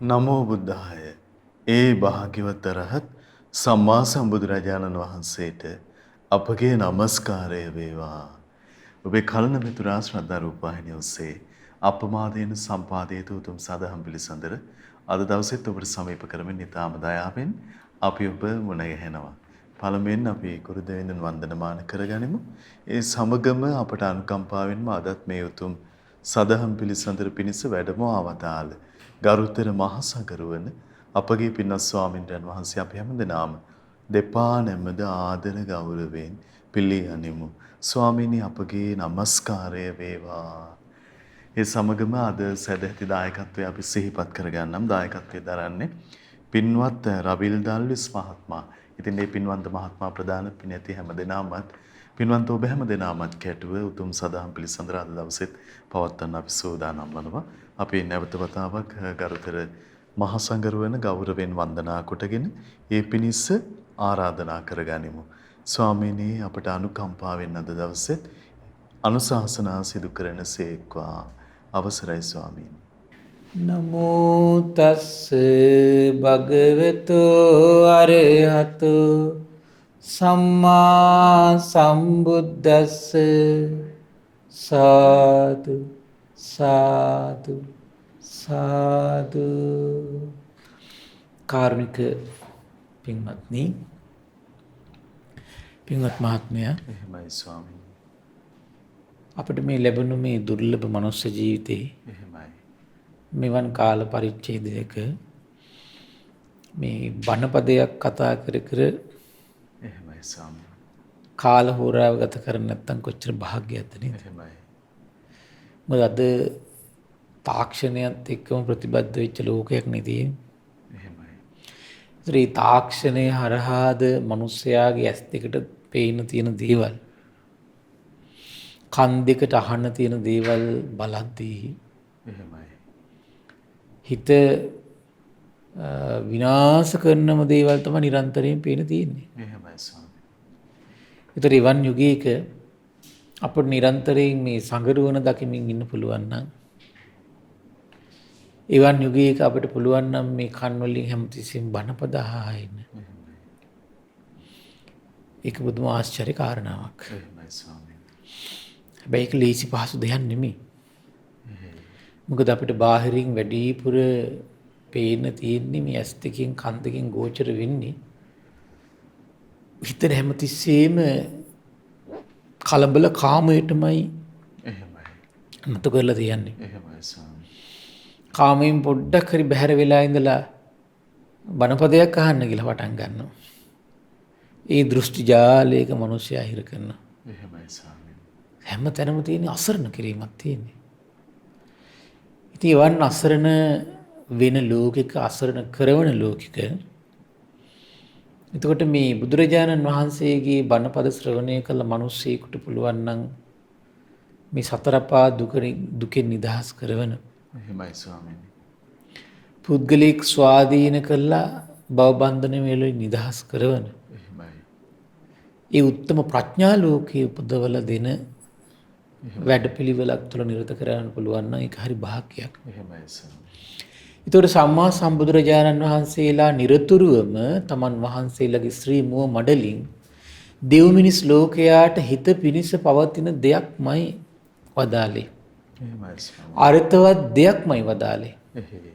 නමෝ බුද්ධාය. ඒ භාග්‍යවත් රහත් සම්මා සම්බුදුරජාණන් වහන්සේට අපගේ নমස්කාරය වේවා. ඔබේ කලන මිතුරා ශ්‍රද්ධා රූපවාහිනිය ඔස්සේ අපමාදයෙන් සම්පාදිත උතුම් සදහම් පිළිසඳර අද දවසෙත් ඔබට සමීප කරමින් ඉතාම දයාවෙන් අපි ඔබ මුණ ගැහෙනවා. පළමුවෙන් අපි කුරු දෙවිඳුන් වන්දනමාන කරගනිමු. ඒ සමගම අපට අනුකම්පාවෙන්ම අදත් මේ උතුම් සදහම් පිළිසඳර පිණිස වැඩම අවතාල ගරුතර මහසගරුවන අපගේ පින්වත් ස්වාමින්වයන් වහන්සේ අපි හැමදෙනාම දෙපා නැමද ආදර ගෞරවයෙන් පිළිගනිමු. ස්වාමීනි අපගේ নমස්කාරය වේවා. ඒ සමගම අද සදැහැති දායකත්වය අපි සිහිපත් කරගන්නම්. දායකත්වයේ දරන්නේ පින්වත් රවිල් දල්විස් මහත්මයා. ඉතින් මේ පින්වන්ත මහත්මයා ප්‍රදාන පිනැති හැමදෙනාමත් පින්වන්ත ඔබ හැමදෙනාමත් කැටුව උතුම් සදාම් පිළිසඳර අද දවසෙත් පවත්වන්න අපි සූදානම් වනවා. අපි නැවත වතාවක් ගරුතර මහා සංඝරුවන ගෞරවයෙන් වන්දනා කොටගෙන ඒ පිණිස ආරාධනා කරගනිමු. ස්වාමීනි අපට අනුකම්පාවෙන් අද දවසෙත් අනුශාසනා සිදු කරන සේක්වා. අවසරයි ස්වාමීනි. නමෝ තස්ස භගවතු අරහතු සම්මා සම්බුද්දස්ස සාදු සාදු සාදු. කාරුණික පින්වත්නි, පින්වත් මහත්මයා, එහෙමයි ස්වාමීනි. අපිට මේ ලැබුණු මේ දුර්ලභ මනුස්ස ජීවිතේ එහෙමයි. මෙවන් කාල පරිච්ඡේදයක මේ බණපදයක් කතා කර කර එහෙමයි ස්වාමීනි. කාල හෝරාව ගත කරන්නේ නැත්නම් කොච්චර භාග්‍යයක්ද නේද? එහෙමයි. මොකද අද තාක්ෂණයත් එක්කම ප්‍රතිබද්ධ වෙච්ච ලෝකයක් නෙදී. එහෙමයි. ඒ තාක්ෂණය හරහාද මිනිස්යාගේ ඇස් දෙකට පේන තියෙන දේවල්, කන් දෙකට අහන්න තියෙන දේවල් බලද්දී එහෙමයි. හිත විනාශ කරනම දේවල් තමයි නිරන්තරයෙන් පේන තියෙන්නේ. එහෙමයි ස්වාමීනි. ඒතර එවන් යුගයක අපට නිරන්තරයෙන් මේ සංගරුවන දකිමින් ඉන්න පුළුවන් නම්, එවන් යුගයක අපිට පුළුවන් නම් මේ කන් වලින් හැමතිස්සෙම බණපද අහා ඉන්න. ඒක බුදුම ආශ්චර්ය කාරණාවක්. එහෙමයි ස්වාමීනි. හැබැයි ඒක ලේසි පහසු දෙයක් නෙමෙයි. මොකද අපිට බාහිරින් වැඩිපුර පේන්න තියෙන්නේ මේ ඇස් දෙකෙන් කන් දෙකෙන් ගෝචර වෙන්නේ හිතට හැමතිස්සෙම කලබල කාමයටමයි එහෙමයි. නතු කරලා තියන්නේ. එහෙමයි ස්වාමීනි. කාමයෙන් පොඩ්ඩක් හරි බැහැර වෙලා ඉඳලා බණපදයක් අහන්න කියලා පටන් ගන්නවා. ඒ දෘෂ්ටි ජාලයක මිනිස්සයා හිර කරනවා. එහෙමයි ස්වාමීනි. හැම තැනම තියෙන අසරණ කිරීමක් තියෙන්නේ. ඉතින් එවන් අසරණ වෙන ලෝකික, අසරණ කරවන ලෝකික, එතකොට මේ බුදුරජාණන් වහන්සේගේ බණපද ශ්‍රවණය කළ මිනිස්සෙකුට පුළුවන් නම් මේ සතරපා දුකෙන් නිදහස් කරවන, එහෙමයි ස්වාමීනි. පුද්ගලික ස්වාධීන කළා භවබන්ධන වලින් නිදහස් කරවන, එහෙමයි. ඒ උත්තම ප්‍රඥා ලෝකයේ උපදවල දෙන වැඩපිළිවෙලක් තුළ නිරත කරගන්න පුළුවන් නම් ඒක හරි භාග්‍යයක්. එහෙමයි ස්වාමීනි. ඒතකොට සම්මා සම්බුදුරජාණන් වහන්සේලා නිරතුරුවම තමන් වහන්සේලාගේ ශ්‍රී මුව මඩලින් දෙව් මිනිස් ලෝකයාට හිත පිනිස පවතින දෙයක්මයි වදාළේ. එහෙමයි ස්වාමීනි. අර්ථවත් දෙයක්මයි වදාළේ. එහෙයි.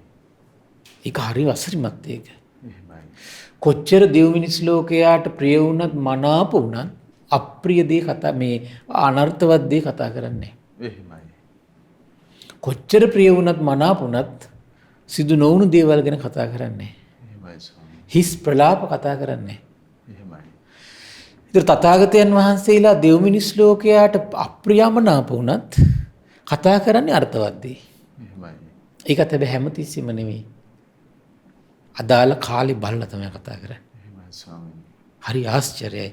ඒක හරි අසිරිමත් ඒක. එහෙමයි. කොච්චර දෙව් මිනිස් ලෝකයාට ප්‍රිය වුණත් මනාප වුණත් අප්‍රිය දේ කතා, මේ අනර්ථවත් දේ කතා කරන්නේ. එහෙමයි. කොච්චර ප්‍රිය වුණත් මනාප වුණත් සිදු නොවුණු දේවල් ගැන කතා කරන්නේ. එහෙමයි ස්වාමීනි. හිස් ප්‍රලාප කතා කරන්නේ. එහෙමයි. ඉතින් තථාගතයන් වහන්සේලා දෙව් මිනිස් ලෝකයාට අප්‍රියමනාප වුණත් කතා කරන්නේ අර්ථවත් දේ. එහෙමයි. ඒකත් හැබැයි හැමතිස්සෙම නෙවෙයි. අදාළ කාලේ බලලා තමයි කතා කරන්නේ. එහෙමයි ස්වාමීනි. හරි ආශ්චර්යයි.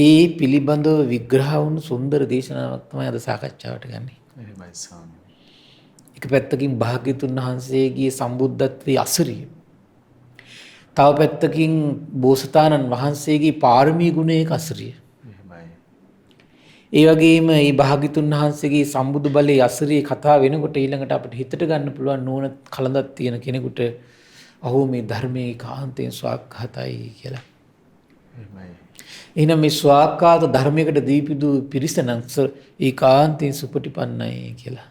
ඒ පිළිබඳව විග්‍රහ වුණු සුන්දර දේශනාවක් තමයි අද සාකච්ඡාවට ගන්නෙ. එහෙමයි ස්වාමීනි. එක පැත්තකින් භාග්‍යතුන් වහන්සේගේ සම්බුද්ධත්වයේ අසිරිය, තව පැත්තකින් බෝසතාණන් වහන්සේගේ පාරමී ගුණයක අසිරිය. එහෙමයි. ඒ වගේම මේ භාග්‍යතුන් වහන්සේගේ සම්බුදු බලයේ අසිරිය කතා වෙනකොට ඊළඟට අපිට හිතට ගන්න පුළුවන් නුවණ කලඳක් තියෙන කෙනෙකුට අහෝ මේ ධර්මයේ කාන්තෙන් ස්වාක්ඛාතයි කියලා. එහෙනම් මේ ස්වාක්ඛාත ධර්මයකට දීපිදු පිරිස නම් ඒකාන්තයෙන් සුපටිපන්නයි කියලා.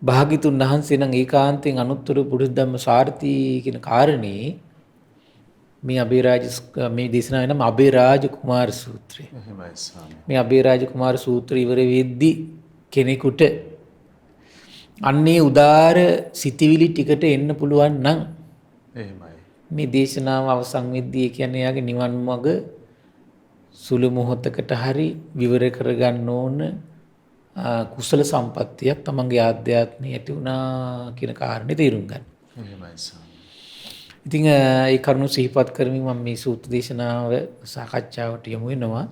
භාග්‍යතුන් වහන්සේ නම් ඒකාන්තයෙන් අනුත්තර පුරුෂ ධම්ම සාර්ථී කියන කාරණේ මේ අබේරාජ මේ දේශනාවේ නම අබේරාජ කුමාර සූත්‍රය. මේ අබේරාජ කුමාර සූත්‍රය ඉවර වෙද්දී කෙනෙකුට අන්නේ උදාර සිතිවිලි ටිකට එන්න පුළුවන් නම් මේ දේශනාව අවසන් වෙද්දී කියන්නේ යාගේ නිවන් මඟ සුළු මොහොතකට හරි විවර කරගන්න ඕන කුසල සම්පත්තියක් තමන්ගේ ආධ්‍යාත්මයේ ඇති වුණා කියන කාරණේ තේරුම් ගන්න. ඉතින් ඒ කරුණු සිහිපත් කරමින් මම මේ සූත්‍ර දේශනාව සාකච්ඡාවට යමු වෙනවා.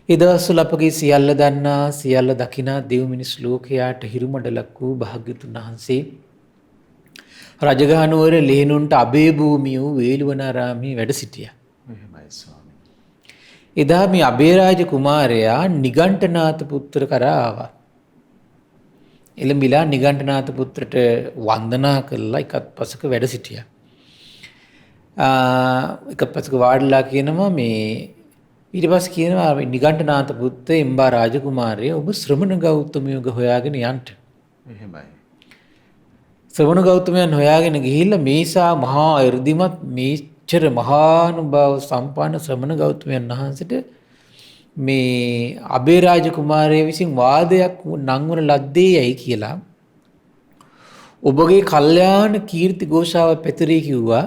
ඒ දවස්වල අපගේ සියල්ල දන්නා සියල්ල දකිනා දෙව් මිනිස් ලෝකයාට හිරුමඩලක් වූ භාග්‍යතුන් වහන්සේ රජගහ නුවර ලේනුන්ට අබේ භූමිය වූ වේළුවනාරාමයේ වැඩ සිටියා. එදා මේ අබේරාජ කුමාරයා නිගණ්ඨනාත පුත්‍ර කරා ආවා. එළඹිලා නිගණ්ඨනාත පුත්‍රට වන්දනා කළා එකත් පසක වැඩ සිටියා. එක පසක වාඩිලා කියනවා මේ ඊට පස්සේ කියනවා නිගණ්ඨනාත පුත්‍ර එම්බා රාජකුමාරයා ඔබ ශ්‍රමණ ගෞතමයෝග හොයාගෙන යන්න. එහෙමයි. ශ්‍රමණ ගෞතමයන් හොයාගෙන ගිහිල්ලා මේසා මහා 이르දිමත් මේචර මහානුභාව සම්පන්න ශ්‍රමණ ගෞතමයන් වහන්සේට මේ අබේරාජ කුමාරයා විසින් වාදයක් නංවන ලද්දේයයි කියලා ඔබගේ කල්යාණ කීර්ති ഘോഷාව පැතිරී කිව්වා.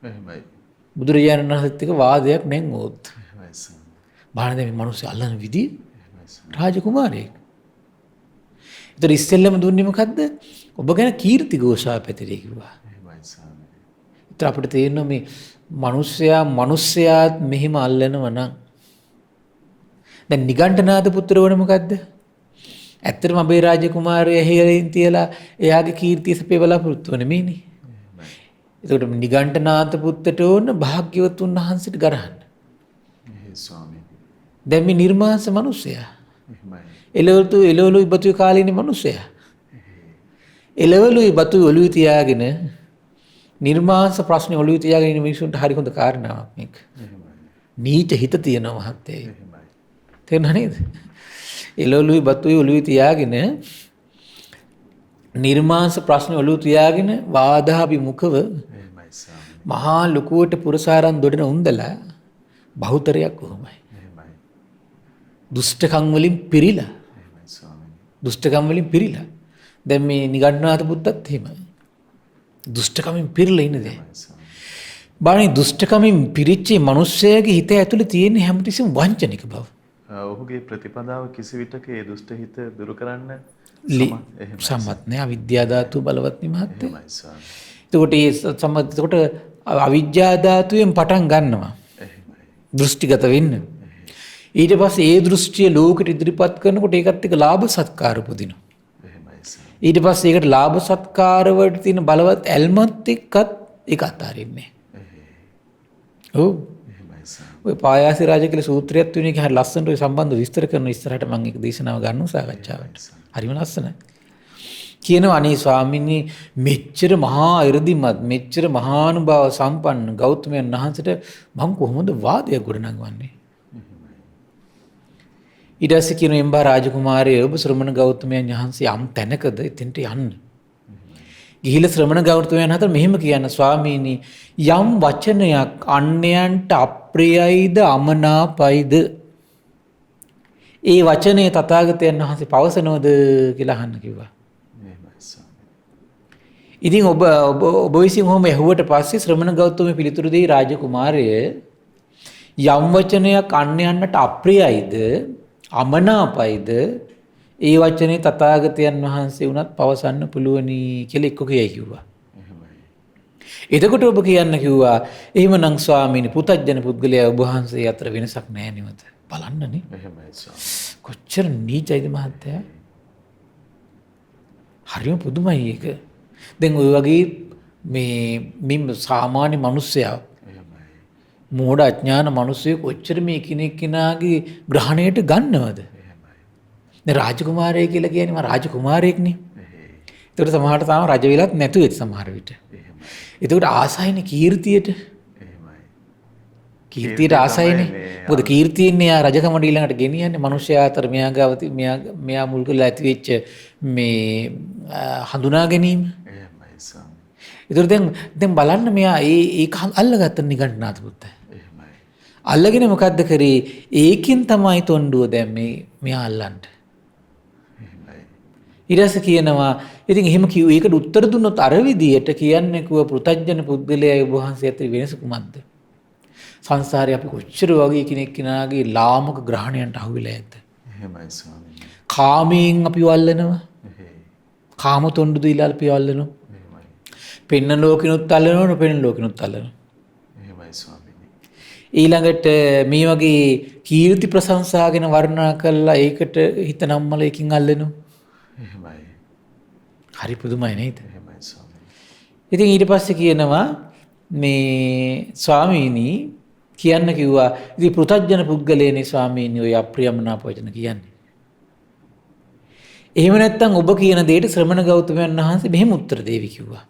එහෙමයි. බුදුරජාණන් වහන්සේත් එක්ක වාදයක් නැංගුවොත්. බලන්න මේ මිනිස්සු අල්ලන විදිය රාජකුමාරයෙක්. ඒතර ඉස්සෙල්ලම දුන්නේ මොකද්ද? ඔබ ගැන කීර්ති ഘോഷාව පැතිරී කිව්වා. ඒතර අපිට තේරෙනවා මේ මිනිස්සයාත් මෙහිම අල්ලනවා නම් දැන් නිගණ්ඨනාත පුත්‍ර වුණ මොකද්ද? ඇත්තටම අපේ රාජකුමාරයා හේලින් තියලා එයාගේ කීර්තිය සපේ බලාපොරොත්තු වෙන්නේ නෙමෙයිනේ. ඒකට නිගණ්ඨනාත පුත්‍රට ඕන භාග්‍යවතුන් වහන්සේට ගරහන්න. දැන් මේ නිර්මාංශ මිනිසයා. එළවලුයි බතුයි කාලේනේ මිනිසයා. එළවලුයි බතුයි ඔළුවේ තියාගෙන නිර්මාංශ ප්‍රශ්නේ ඔළුවේ තියාගෙන ඉන්න මිනිසුන්ට හරි හොඳ කාරණාවක් මේක. නීච හිත තියෙනවා මහත්තයා. තේරුණා නේද? එළවලුයි බතුයි ඔළුවේ තියාගෙන නිර්මාංශ ප්‍රශ්න ඔළුවේ තියාගෙන වාදාභිමුඛව මහා ලුකුවට පුරසාරන් දොඩන උන්දලා බහුතරයක් කොහොමයි. දුෂ්ටකම් වලින් පිරීලා. දුෂ්ටකම් වලින් පිරීලා. දැන් මේ නිගණ්ඨනාත පුත්තත් එහෙමයි. දුෂ්ටකමින් පිරීලා ඉන්නේ. බලන්න දුෂ්ටකමින් පිරිච්ච මිනිස්සයාගේ හිත ඇතුලේ තියෙන හැමතිස්සෙම වංචනික බව. ඔහුගේ ප්‍රතිපදාව කිසි විටක ඒ දුෂ්ට හිත දුරු කරන්න සම්මත නෑ. අවිද්‍යා ධාතු බලවත් නිමහත්. එතකොට එතකොට අවිද්‍යා ධාතුවෙන් පටන් ගන්නවා. දෘෂ්ටිගත වෙන්න. ඊට පස්සේ ඒ දෘෂ්ටිය ලෝකෙට ඉදිරිපත් කරනකොට ඒකත් එක්ක ලාභ සත්කාර උපදිනවා. ඊට පස්සේ ඒකට ලාභ සත්කාර වලට තියෙන බලවත් ඇල්මත් එක්කත් ඒක අතාරින්නේ. ඔව්. ඔය පායාසි රාජ කියලා සූත්‍රයක් තියෙන එක හරිය ලස්සනට ඔය සම්බන්ධ විස්තර කරන ඉස්සරහට මම ඒක දේශනාව ගන්නවා සාකච්ඡාවට. හරිම ලස්සනයි. කියනවා අනේ ස්වාමීනි මෙච්චර මහා 이르දිමත් මෙච්චර මහානුභාව සම්පන්න ගෞතමයන් වහන්සේට මම කොහොමද වාදයක් ගොඩනගවන්නේ? ඊට පස්සේ කියන එම්බා රාජකුමාරයා ඔබ ශ්‍රමණ ගෞතමයන් වහන්සේ යම් තැනකද එතෙන්ට යන්න. ගිහිල්ලා ශ්‍රමණ ගෞතමයන් අතර මෙහෙම කියන ස්වාමීනි යම් වචනයක් අන්‍යයන්ට අප්‍රියයිද අමනාපයිද ඒ වචනේ තථාගතයන් වහන්සේ පවසනවද කියලා අහන්න කිව්වා. ඉතින් ඔබ විසින් ඔහොම ඇහුවට පස්සේ ශ්‍රමණ ගෞතමයා පිළිතුරු දෙයි රාජකුමාරය යම් වචනයක් අන්‍යයන්ට අප්‍රියයිද අමනාපයිද ඒ වචනේ තථාගතයන් වහන්සේ උනත් පවසන්න පුළුවනි කියලා එක්ක කියයි කිව්වා. එතකොට ඔබ කියන්න කිව්වා එහෙමනම් ස්වාමීනි පුතජන පුද්ගලයා ඔබ වහන්සේ අතර වෙනසක් නැහැ නෙමෙත. බලන්නනේ. කොච්චර නීචයිද මහත්තයා. හරිම පුදුමයි ඒක. දැන් ওই වගේ මේ සාමාන්‍ය මිනිස්සයා මෝඩ අඥාන මිනිස්සු කොච්චර මේ කෙනෙක්ගේ ග්‍රහණයට ගන්නවද? දැන් රාජකුමාරය කියලා කියන්නේ මම රාජකුමාරයෙක්නේ. ඒකට සමහරට තාම රජ වෙලත් නැතුව ඇති සමහර විට. ඒකට ආසයිනේ කීර්තියට. කීර්තියට ආසයිනේ. මොකද කීර්තියන්නේ යා රජකමට ඊළඟට ගෙනියන්නේ මිනිස්යා අතර මෙයා මුල් කරලා ඇති වෙච්ච මේ හඳුනා ගැනීම. එහෙමයි ස්වාමී. ඒතර දැන් බලන්න මෙයා ඒක අල්ලගත්ත නිගණ්ඨනාථ පුත්තා. එහෙමයි. අල්ලගෙන මොකද්ද කරේ? ඒකෙන් තමයි තොණ්ඩුව දැන් මෙයා අල්ලන්නේ. ඊට කියනවා ඉතින් එහෙම කිව්ව ඒකට උත්තර දුන්නොත් අර විදියට කියන්නේ කිව්ව පෘථජ්ජන පුද්ගලයා ඔබ වහන්සේ අතර වෙනස කුමක්ද? සංසාරේ අපි කොච්චර වගේ කෙනෙක්ගේ ලාමක ග්‍රහණයන්ට අහු වෙලා ඇද්ද? එහෙමයි ස්වාමීනි. කාමයෙන් අපි වල්ලනවා. කාම තොණ්ඩු දීලා අපි වල්ලනවා. එහෙමයි. පෙන්න ලෝකිනුත් අල්ලනවා නොපෙන්න ලෝකිනුත් අල්ලනවා. එහෙමයි ස්වාමීනි. ඊළඟට මේ වගේ කීර්ති ප්‍රශංසා ගැන වර්ණනා කළා ඒකට හිත නම්මල එකකින් අල්ලනවා. එහෙමයි. හරි පුදුමයි නේද? එහෙමයි ස්වාමීනි. ඉතින් ඊට පස්සේ කියනවා මේ ස්වාමීනි කියන්න කිව්වා ඉතින් පෘථජ්ජන පුද්ගලයනේ ස්වාමීනි ඔය අප්‍රියමනාප වචන කියන්නේ. එහෙම නැත්නම් ඔබ කියන දෙයට ශ්‍රමණ ගෞතමයන් වහන්සේ මෙහෙම උත්තර දෙවි කිව්වා.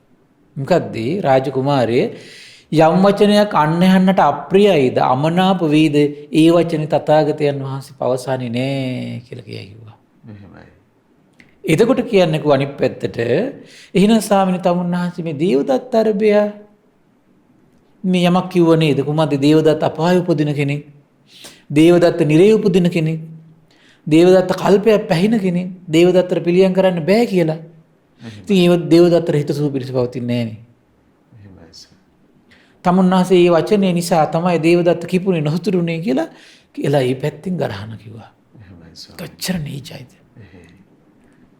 මොකද්ද? රාජකුමාරයේ යම් වචනයක් අන්‍යයන්ට අප්‍රියයිද අමනාප වේද ඒ වචනේ තථාගතයන් වහන්සේ පවසන්නේ නැහැ කියලා කිව්වා. එහෙමයි. එතකොට කියන්නේ කෝ අනිත් පැත්තට එහෙනම් ස්වාමීනි තමුන්වහන්සේ මේ දේවදත්ත අරබය මේ යමක් කිව්ව නේද? කුමද්ද දේවදත්ත අපාය උපදින කෙනෙක්. දේවදත්ත නිරේ උපදින කෙනෙක්. දේවදත්ත කල්පයක් පැහින කෙනෙක්. දේවදත්තට පිළියම් කරන්න බෑ කියලා. ඉතින් ඒ දේවදත්තට හිතසුව පිරිස පවතින්නේ නෑනේ. එහෙමයි සර්. තමුන්වහන්සේ මේ වචනේ නිසා තමයි දේවදත්ත කිපුනේ නොහතුරුනේ කියලා ඒ පැත්තෙන් ගරහන කිව්වා. එහෙමයි සර්. කොච්චර නීචයිද?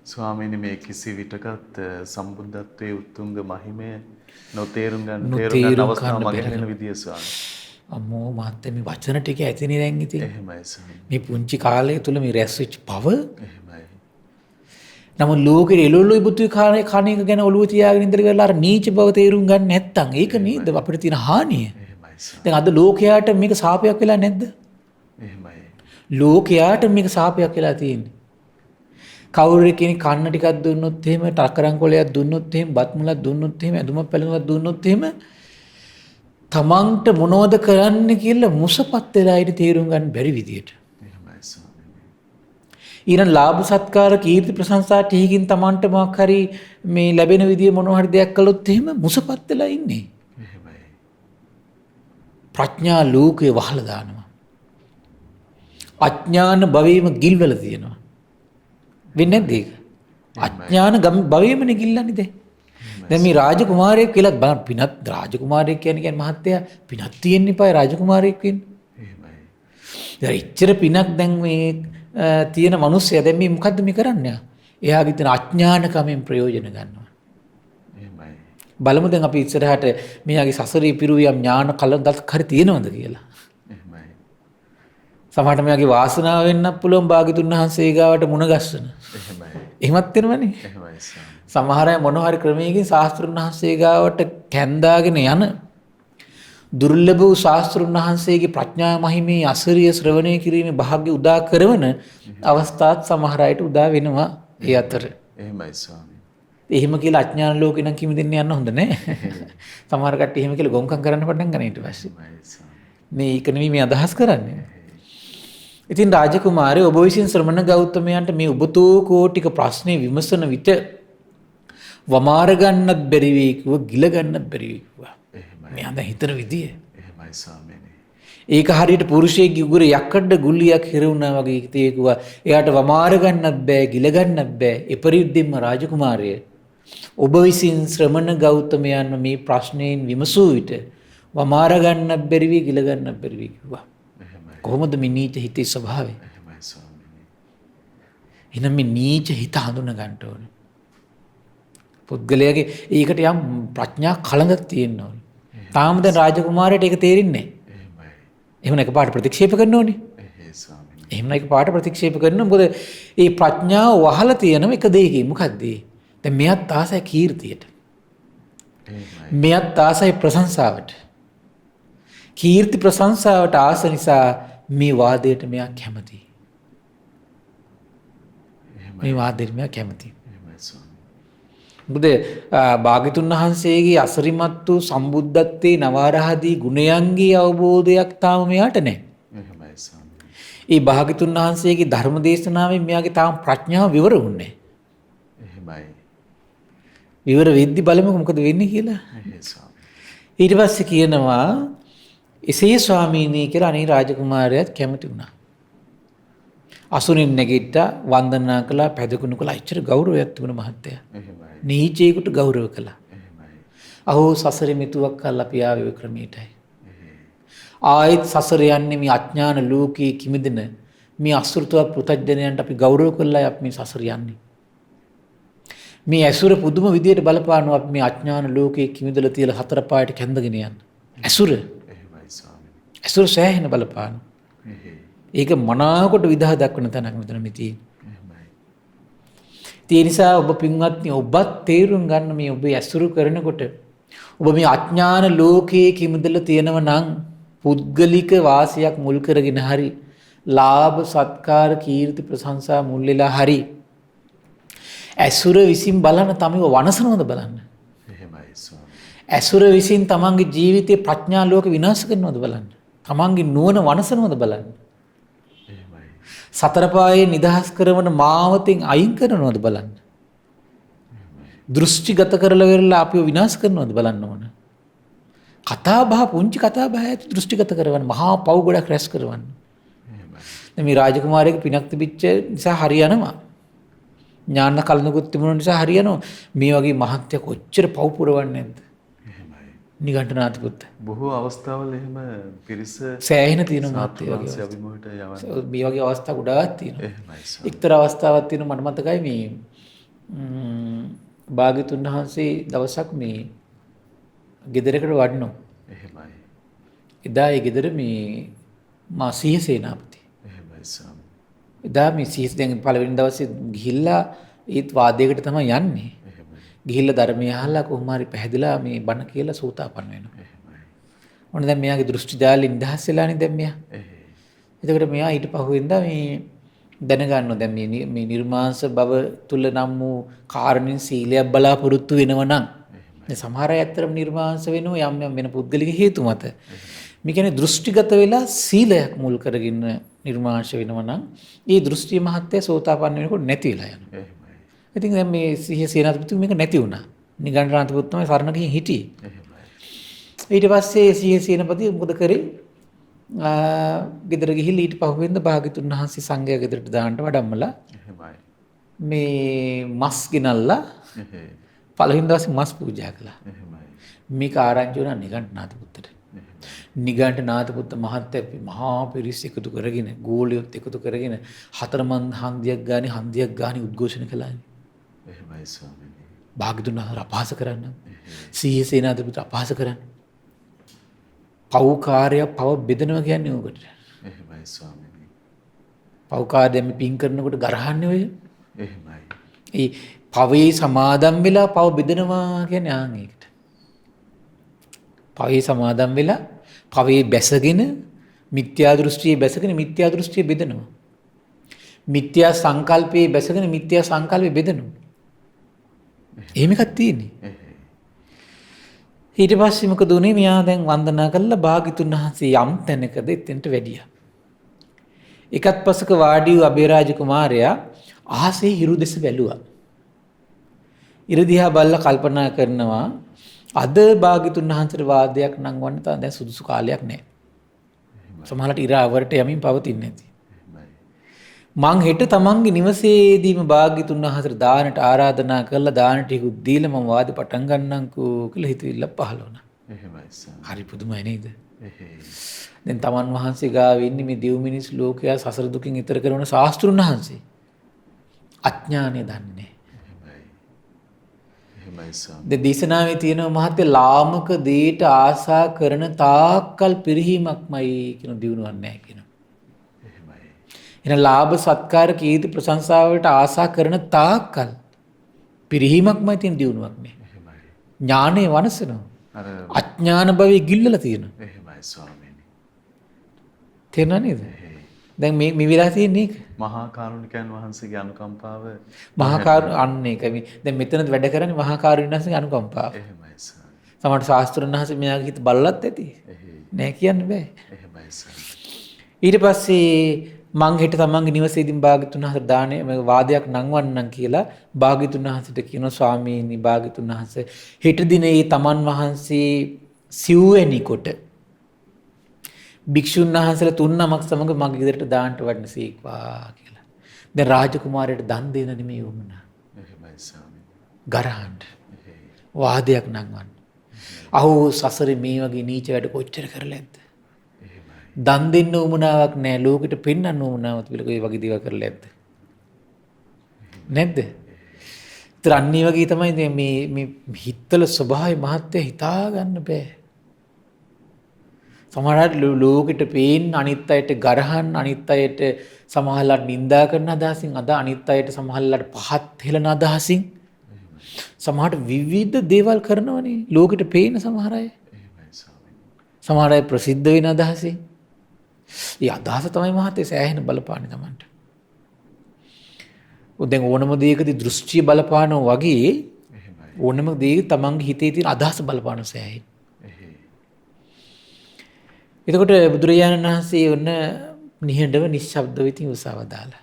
ස්වාමීනි මේ කිසි විටකත් සම්බුද්ධත්වයේ උතුංග මහිමය නොතේරුම් ගන්න අවස්ථාව මගේ හැරෙන විදිය ස්වාමී. අම්මෝ මහත්තයා මේ වචන ටික ඇතිනේ දැන් ඉතින්. එහෙමයි ස්වාමී. මේ පුංචි කාලය තුල මේ රැස් වෙච්ච පව. එහෙමයි. නමුත් ලෝකෙ එළොල්ලුයි බුතුයි කණේක ගැන ඔළුව තියාගෙන ඉඳලා අර නීච බව තේරුම් ගන්න නැත්තම් ඒක නේද අපිට තියෙන හානිය. එහෙමයි ස්වාමී. දැන් අද ලෝකයාට මේක සාපයක් වෙලා නැද්ද? එහෙමයි. ලෝකයාට මේක සාපයක් වෙලා තියෙන්නේ. කවුරු කෙනෙක් කන්න ටිකක් දුන්නොත් එහෙම ටකරන් කොලයක් දුන්නොත් එහෙම බත් මුලක් දුන්නොත් එහෙම ඇඳුමක් පැළඳුමක් දුන්නොත් එහෙම තමන්ට මොනවද කරන්න කියලා මුසපත් වෙලා ඉඳ තේරුම් ගන්න බැරි විදියට. එහෙමයි ස්වාමීනි. ඊළඟ ලාභ සත්කාර කීර්ති ප්‍රශංසා ටිකකින් තමන්ට මොකක් හරි මේ ලැබෙන විදිය මොනවා හරි දෙයක් කළොත් එහෙම මුසපත් වෙලා ඉන්නේ. එහෙමයි. ප්‍රඥා ලෝකේ වහලා දානවා. අඥාන භවයේම ගිල්වලා තියෙනවා. වෙන්නේ නැද්ද ඒක? අඥාන භවයේමනේ ගිල්ලන්නේ දැන්. දැන් මේ රාජකුමාරයෙක් කියලා බලන්න පිනත් රාජකුමාරයෙක් කියන්නේ මහත්තයා පිනක් තියෙන්න එපා රාජකුමාරයෙක් වෙන්න. එහෙමයි. දැන් ඉච්චර පිනක් දැන් මේ තියෙන මිනිස්සයා දැන් මේ මොකද්ද මේ කරන්නේ? එයාගේ තියෙන අඥානකමෙන් ප්‍රයෝජන ගන්නවා. එහෙමයි. බලමු දැන් අපි ඉස්සරහට මෙයාගේ සසරේ පිරුවියම් ඥාන කලන්දක් හරි තියෙනවද කියලා. එහෙමයි. සමහරට මෙයාගේ වාසනාව වෙන්නත් පුළුවන් භාග්‍යතුන් වහන්සේ ගාවට මුණ ගස්සන. එහෙමයි. එහෙමත් වෙනවනේ. එහෙමයි ස්වාමී. සමහර අය මොන හරි ක්‍රමයකින් ශාස්ත්‍රුන් වහන්සේ ගාවට කැන්දාගෙන යන දුර්ලභ වූ ශාස්ත්‍රුන් වහන්සේගේ ප්‍රඥා මහිමේ අසරිය ශ්‍රවණය කිරීමේ භාග්‍ය උදා කරන අවස්ථාත් සමහර අයට උදා වෙනවා ඒ අතර. එහෙමයි ස්වාමී. එහෙම කියලා අඥාන ලෝකේ නම් කිමි දෙන්න යන්න හොඳ නෑ. සමහර කට්ටිය එහෙම කියලා ගොංකම් කරන්න පටන් ගන්න ඊට පස්සේ. එහෙමයි ස්වාමී. මේක නෙමෙයි මේ අදහස් කරන්නේ. ඉතින් රාජකුමාරය ඔබ විසින් ශ්‍රමණ ගෞතමයන්ට මේ ඔබතෝ කෝටික ප්‍රශ්නේ විමසන විට වමාර ගන්නත් බැරි වෙයි කිව්ව ගිල ගන්නත් බැරි වෙයි කිව්වා. එහෙමයි. මෙයා දැන් හිතන විදිය. එහෙමයි ස්වාමීනි. ඒක හරියට පුරුෂයෙක්ගේ උගුර යකඩ ගුලියක් හිරුණා වගේ හිතේ කිව්වා. එයාට වමාර ගන්නත් බෑ ගිල ගන්නත් බෑ. එපරිද්දෙන්ම රාජකුමාරය ඔබ විසින් ශ්‍රමණ ගෞතමයන් මේ ප්‍රශ්නයෙන් විමසූ විට වමාර ගන්නත් බැරි වෙයි ගිල ගන්නත් බැරි වෙයි කිව්වා. කොහොමද මේ නීච හිතේ ස්වභාවය? එහෙමයි ස්වාමීනි. එහෙනම් මේ නීච හිත හඳුන ගන්න ඕනේ. පුද්ගලයාගේ ඒකට යම් ප්‍රඥා කලඟක් තියෙන්න ඕනේ. තාම දැන් රාජකුමාරයට ඒක තේරෙන්නේ නැහැ. එහෙමයි. එහෙම එකපාරට ප්‍රතික්ෂේප කරන්න ඕනේ. එහෙයි ස්වාමීනි. එහෙම එකපාරට ප්‍රතික්ෂේප කරන්න මොකද මේ ප්‍රඥාව වහලා තියෙනම එක දෙයකින් මොකද්ද? දැන් මෙයත් ආසයි කීර්තියට. එහෙමයි. මෙයත් ආසයි ප්‍රශංසාවට. කීර්ති ප්‍රශංසාවට ආස නිසා මේ වාදයට මෙයා කැමතියි. මේ වාදයට මෙයා කැමතියි. එහෙමයි ස්වාමීනි. මොකද භාග්‍යතුන් වහන්සේගේ අසරිමත් වූ සම්බුද්ධත්වයේ නවාරහදී ගුණයන්ගේ අවබෝධයක් තාම මෙයාට නැහැ. එහෙමයි ස්වාමීනි. ඒ භාග්‍යතුන් වහන්සේගේ ධර්ම දේශනාවෙන් මෙයාගේ තාම ප්‍රඥාව විවර වුණේ නැහැ. එහෙමයි. විවර වෙද්දි බලමුකෝ මොකද වෙන්නේ කියලා. එහෙයි ස්වාමීනි. ඊට පස්සේ කියනවා එසේ ස්වාමීනි කියලා අනේ රාජකුමාරයාත් කැමති වුණා. අසුනින් නැගිට්ටා වන්දනා කළා පැදකුණු කළා ඉච්චර ගෞරවයක් තිබුණ මහත්තයා. එහෙමයි. නීචයෙකුට ගෞරව කළා. එහෙමයි. අහෝ සසරේ මිතුවක් කල්ලා අපි ආවේ ක්‍රමයටයි. ආයෙත් සසර යන්නේ මේ අඥාන ලෝකයේ කිමිදෙන මේ අසෘතව පෘථග්ජනයන්ට අපි ගෞරව කළා අපි මේ සසර යන්නේ. මේ ඇසුර පුදුම විදියට බලපානවා අපි මේ අඥාන ලෝකයේ කිමිදලා තියලා හතර පායට කැඳගෙන යන. ඇසුර. එහෙමයි ස්වාමීනි. ඇසුර සෑහෙන බලපානවා. එහෙයි. ඒක මනාවකට විදහා දක්වන තැනක් මෙතන මේ තියෙන්නේ. එහෙමයි. ඒ නිසා ඔබ පින්වත්නි ඔබත් තේරුම් ගන්න මේ ඔබ ඇසුරු කරනකොට ඔබ මේ අඥාන ලෝකයේ කිමිදලා තියෙනව නම් පුද්ගලික වාසියක් මුල් කරගෙන හරි ලාභ සත්කාර කීර්ති ප්‍රශංසා මුල් වෙලා හරි ඇසුර විසින් බලන තමව වනසනවද බලන්න. එහෙමයි ස්වාමීනි. ඇසුර විසින් තමන්ගේ ජීවිතයේ ප්‍රඥා ලෝක විනාශ කරනවද බලන්න. තමන්ගේ නුවණ වනසනවද බලන්න. එහෙමයි. සතර පායේ නිදහස් කරන මාවතෙන් අයින් කරනවද බලන්න. දෘෂ්ටිගත කරලා වෙරලා අපිව විනාශ කරනවද බලන්න ඕන. කතා බහ පුංචි කතා බහ ඇති දෘෂ්ටිගත කරවන්න මහා පව් ගොඩක් රැස් කරවන්න. එහෙමයි. දැන් මේ රාජකුමාරයෙක් පිනක් තිබිච්ච නිසා හරියනවා. ඥාන කලනකුත් තිබුණ නිසා හරියනවා. මේ වගේ මහත්ය කොච්චර පව් පුරවන්නේ නැද්ද? එහෙමයි. නිගණ්ඨනාථ බොහෝ අවස්ථාවල එහෙම පිරිස සෑහෙන තියෙනවා මහත්ය වගේ. සාත්වංශ අභිමුඛයට යවන්නේ. මේ වගේ අවස්ථා ගොඩාක් තියෙනවා. එහෙමයි ස්වාමීනි. එක්තරා අවස්ථාවක් තියෙනවා මට මතකයි මේ භාග්‍යතුන් වහන්සේ දවසක් මේ ගෙදරකට වඩිනවා. එහෙමයි. එදා ඒ ගෙදර මේ මා සිහ සේනාපති. එහෙමයි ස්වාමීනි. එදා මේ සිහ දැන් පළවෙනි දවසේ ගිහිල්ලා ඒත් වාදයකට තමයි යන්නේ. එහෙමයි. ගිහිල්ලා ධර්මය අහලා කොහොම හරි පැහැදිලා මේ බණ කියලා සෝතාපන්න වෙනවා. එහෙමයි. ඔන්න දැන් මෙයාගේ දෘෂ්ටි දාලේ නිදහස් වෙලානේ දැන් මෙයා. එහෙයි. එතකොට මෙයා ඊට පහුවෙන්දා මේ දැනගන්නවා දැන් මේ නිර්මාංශ භව තුල නම් වූ කාරණින් සීලයක් බලාපොරොත්තු වෙනව නම් දැන් සමහර අය ඇත්තටම නිර්මාංශ වෙනවා යම් යම් වෙන පුද්ගලික හේතු මත. මේ කියන්නේ දෘෂ්ටිගත වෙලා සීලයක් මුල් කරගෙන නිර්මාංශ වෙනවා නම් ඒ දෘෂ්ටි මහත්ය සෝතාපන්න වෙනකොට නැති වෙලා යනවා. එහෙමයි. ඉතින් දැන් මේ සිහිය සේනාධිපති මේක නැති වුණා. නිගණ්ඨනාථ පුත් තමයි සරණ ගිහින් හිටියේ. එහෙමයි. ඊට පස්සේ සිහිය සේනාපති මොකද කරේ? ගෙදර ගිහිල්ලා ඊට පහුවෙන්ද භාග්‍යතුන් වහන්සේ සංඝයා ගෙදරට දාන්න වඩම්මලා එහෙමයි. මේ මස් ගෙනල්ලා එහෙයි. පළවෙනි දවසේ මස් පූජා කළා. එහෙමයි. මේක ආරංචි වුණා නිගණ්ඨනාථ පුත්තට. නිගණ්ඨනාථ පුත්ත මහත්තයා මහා පිරිස් එකතු කරගෙන ගෝලියොත් එකතු කරගෙන හතරමන් හන්දියක් ගානේ උද්ඝෝෂණ කළානේ. එහෙමයි ස්වාමීනි. භාග්‍යතුන් වහන්සේ අපහාස කරන්න. සිහිය සේනාධිපති අපහාස කරන්න. පෞකාරය පව බෙදනවා කියන්නේ ඕකට. එහෙමයි ස්වාමීනි. පෞකාරයෙන් පින් කරනකොට ගරහන්නේ ඔය. එහෙමයි. ඒ පවේ සමාදම් වෙලා පව බෙදනවා කියන්නේ ආන් ඒකට. පවේ සමාදම් වෙලා පවේ බැසගෙන මිත්‍යා දෘෂ්ටියේ බැසගෙන මිත්‍යා දෘෂ්ටිය බෙදනවා. මිත්‍යා සංකල්පයේ බැසගෙන මිත්‍යා සංකල්පේ බෙදනවා. එහෙම එකක් තියෙන්නේ. එහෙයි. ඊට පස්සේ මොකද උනේ? මෙයා දැන් වන්දනා කළා භාග්‍යතුන් වහන්සේ යම් තැනකද එතෙන්ට වැඩියා. එකත් පසක වාඩි වූ අබේරාජ කුමාරයා ආසේ හිරු දෙස බැලුවා. ඉර දිහා බලලා කල්පනා කරනවා අද භාග්‍යතුන් වහන්සේට වාදයක් නම් වන්න තා දැන් සුදුසු කාලයක් නැහැ. සමහරවිට ඉර අවරට යමින් පවතින්නේ නැති. මං හෙට තමන්ගේ නිවසේදීම භාග්‍යතුන් වහන්සේට දානට ආරාධනා කරලා දාන ටිකක් දීලා මම වාදේ පටන් ගන්නම්කෝ කියලා හිතවිල්ල පහළ වුණා. එහෙමයි ස්වාමීනි. හරි පුදුමයි නේද? එහෙයි. දැන් තමන් වහන්සේ ගාව ඉන්නේ මේ දෙව් මිනිස් ලෝකයා සසර දුකින් ඈතර කරන ශාස්ත්‍රුන් වහන්සේ. අඥානය දන්නේ. එහෙමයි. එහෙමයි ස්වාමීනි. දැන් දේශනාවේ තියෙනවා මහත්ය ලාමක දේට ආසා කරන තාක්කල් පිරිහීමක්මයි කියන දිනුවක් නැහැ කියනවා. එහෙමයි. එන ලාභ සත්කාර කීර්ති ප්‍රශංසාවලට ආසා කරන තාක්කල් පිරිහීමක්මයි තියෙන දිනුවක් නෑ. එහෙමයි. ඥානෙ වනසනවා. අර අඥාන භවයේ ගිල්ලලා තියෙනවා. එහෙමයි ස්වාමීනි. තේරුණා නේද? දැන් මේ වෙලා තියෙන්නේ ඒක. මහා කරුණිකයන් වහන්සේගේ අනුකම්පාව මහා කරුණ අන්න ඒකයි. දැන් මෙතනත් වැඩ කරන්නේ මහා කරුණිකයන්ගේ අනුකම්පාව. එහෙමයි ස්වාමී. සමහර ශාස්ත්‍රඥ වහන්සේ මෙයාගේ හිත බලලත් ඇති. නෑ කියන්න බෑ. එහෙමයි ස්වාමී. ඊට පස්සේ මං හෙට තමන්ගේ නිවසේදීන් භාග්‍යතුන් වහන්සේ දානේ මේ වාදයක් නංවන්නම් කියලා භාග්‍යතුන් වහන්සේට කියනවා ස්වාමීනි භාග්‍යතුන් වහන්සේ හෙට දිනේ තමන් වහන්සේ සිව්වෙනි කොට භික්ෂුන් වහන්සේලා තුන් නමක් සමග මගේ ගෙදරට දාන්නට වඩනසීක්වා කියලා. දැන් රාජකුමාරයට දන් දෙන්න නෙමෙයි වුණා. එහෙමයි ස්වාමී. ගරහන්න. වාදයක් නංවන්න. අහෝ සසරේ මේ වගේ නීච වැඩ කොච්චර කරලාද? දන් දෙන්න උමනාවක් නෑ ලෝකෙට පෙන්වන්න උමනාවක් තිබිලා ඒ වගේ දේවල් කරලා ඇද්ද? නැද්ද? ඒතර අන්නේ වගේ තමයි මේ හිතවල ස්වභාවය මහත්ය හිතා ගන්න බෑ. සමහරවිට ලෝකෙට පේන්න අනිත් අයට ගරහන් අනිත් අයට සමහරවිට නිඳා කරන අදහසින් අද අනිත් අයට සමහරවිට පහත් හෙලන අදහසින් සමහරට විවිධ දේවල් කරනවනේ ලෝකෙට පේන සමහර අය. සමහර අය ප්‍රසිද්ධ වෙන අදහසින් ඒ අදහස තමයි මහත්තයා සෑහෙන බලපාන්නේ Tamanට. දැන් ඕනම දෙයකදී දෘෂ්ටිය බලපානවා වගේ ඕනම දෙයක Tamanගේ හිතේ තියෙන අදහස බලපාන සෑහෙන. එතකොට බුදුරජාණන් වහන්සේ ඔන්න නිහඬව නිශ්ශබ්දව ඉතින් උසාවදාලා.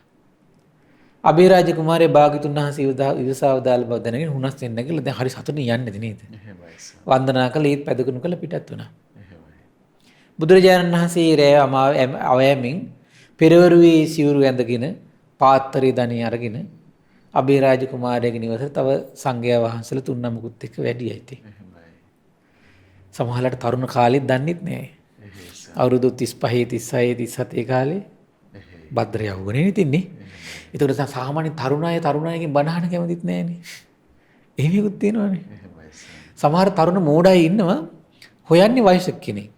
අබේරාජ කුමාරයා භාග්‍යතුන් වහන්සේ උසාවදාලා බව දැනගෙන හුනස් වෙන්න කියලා දැන් හරි සතුටින් යන්නේද නේද? වන්දනා කළා ඒත් පැදකුණු කළා පිටත් වුණා. බුදුරජාණන් වහන්සේ රැය අවයමින් පෙරවරුවේ සිවුරු ඇඳගෙන පාත්තරේ ධනිය අරගෙන අබේරාජ කුමාරයාගේ නිවසට තව සංඝයා වහන්සේලා තුන් නමකුත් එක්ක වැඩියා ඉතින්. සමහරවිට තරුණ කාලෙත් දන්නෙත් නෑ. අවුරුදු 35 36 37 කාලේ භද්‍ර යවුණේ ඉතින්නේ. ඒකට සාමාන්‍ය තරුණයකින් බණහන කැමතිත් නෑනේ. එහෙමකුත් තියෙනවානේ. සමහර තරුණ මෝඩයි ඉන්නවා හොයන්නේ වයසක කෙනෙක්.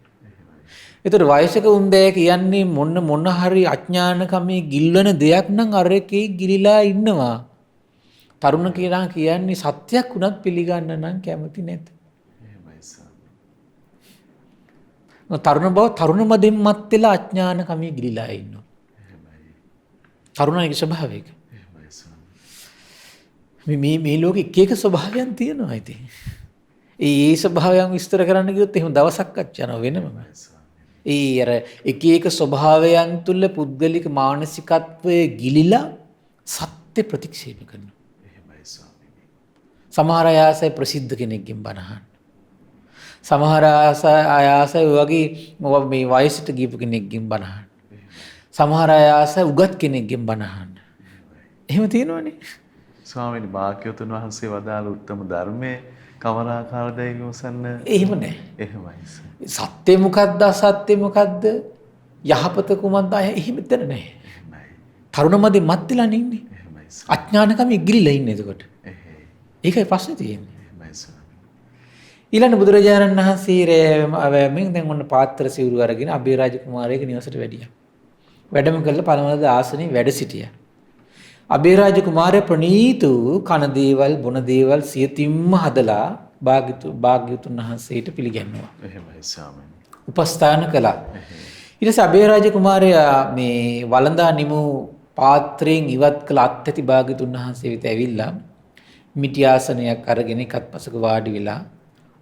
ඒතර වයසක උන්දෑ කියන්නේ මොන හරි අඥානකමේ ගිල්වන දෙයක් නම් අර එකේ ගිලිලා ඉන්නවා. තරුණ කියලා කියන්නේ සත්‍යයක් උනත් පිළිගන්න නම් කැමති නැත. තරුණ බව තරුණ මදෙන් මත් වෙලා අඥානකමේ ගිලිලා ඉන්නවා. තරුණයිගේ ස්වභාවයක. මේ ලෝකෙ එක එක ස්වභාවයන් තියෙනවා ඉතින්. ඒ ස්වභාවයන් විස්තර කරන්න ගියොත් එහෙම දවසක් යනවා වෙනම. ඒ අර එක එක ස්වභාවයන් තුළ පුද්ගලික මානසිකත්වයේ ගිලිලා සත්‍ය ප්‍රතික්ෂේප කරනවා. සමහර අය ආසයි ප්‍රසිද්ධ කෙනෙක්ගෙන් බනහන්න. සමහර අය ආසයි වගේ මේ වයසට ගියපු කෙනෙක්ගෙන් බනහන්න. සමහර අය ආසයි උගත් කෙනෙක්ගෙන් බනහන්න. එහෙම තියෙනවනේ. ස්වාමීනි භාග්‍යවතුන් වහන්සේ වදාළ උත්තම ධර්මයේ කවර ආකාරයකද විමසන්න? එහෙම නෑ. එහෙමයි. සත්‍ය මොකද්ද අසත්‍ය මොකද්ද යහපත කුමක්ද එහෙම දෙන්න නෑ. තරුණ මදි මත් වෙලා ඉන්නේ. අඥානකම ඉගිලිලා ඉන්නේ එතකොට. ඒකයි ප්‍රශ්නේ තියෙන්නේ. ඊළඟ බුදුරජාණන් වහන්සේ මෙන් දැන් ඔන්න පාත්‍ර සිවුරු අරගෙන අබේරාජ කුමාරයාගේ නිවසට වැඩියා. වැඩම කළා පළමුවද ආසනේ වැඩ සිටියා. අබේරාජ කුමාරයා ප්‍රණීත වූ කන දේවල් බොන දේවල් සියතින්ම හදලා භාග්‍යවතුන් වහන්සේට පිළිගන්නවා. එහෙමයි ස්වාමීනි. උපස්ථාන කළා. ඊට පස්සේ අබේරාජ කුමාරයා මේ වළඳා නිමු පාත්‍රයෙන් ඉවත් කළ අත්‍යති භාග්‍යවතුන් වහන්සේ වෙත ඇවිල්ලා මිටි ආසනයක් අරගෙන එකත් පසක වාඩි වෙලා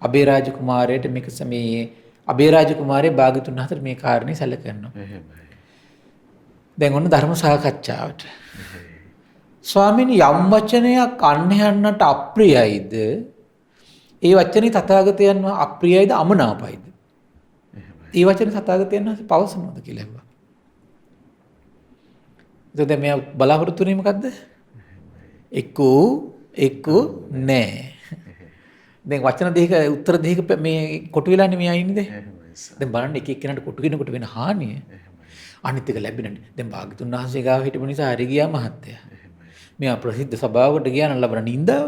අබේරාජ කුමාරයාට මේක මේ අබේරාජ කුමාරයා භාග්‍යවතුන් වහන්සේට මේ කාරණේ සැලකනවා. එහෙමයි. දැන් ඔන්න ධර්ම සාකච්ඡාවට. ස්වාමීනි යම් වචනයක් අන්‍යයන්ට අප්‍රියයිද ඒ වචනේ තථාගතයන් අප්‍රියයිද අමනාපයිද ඒ වචනේ තථාගතයන් වහන්සේ පවසනවද කියලා ඇහුවා. එතකොට මේ බලාපොරොත්තු වෙන්නේ මොකද්ද? එක්කෝ නෑ. දැන් වචන දෙක උත්තර දෙක මේ කොටු වෙලානේ මෙයා ඉන්නේ. දැන් බලන්න එක එක්කෙනාට කොටු වෙනකොට වෙන හානිය. අනිත් එක ලැබෙන්නේ. දැන් භාග්‍යතුන් වහන්සේ ගාව හිටපු නිසා හරි ගියා මහත්තයා. මෙයා ප්‍රසිද්ධ සභාවකට ගියා නම් ලබන නින්දාව.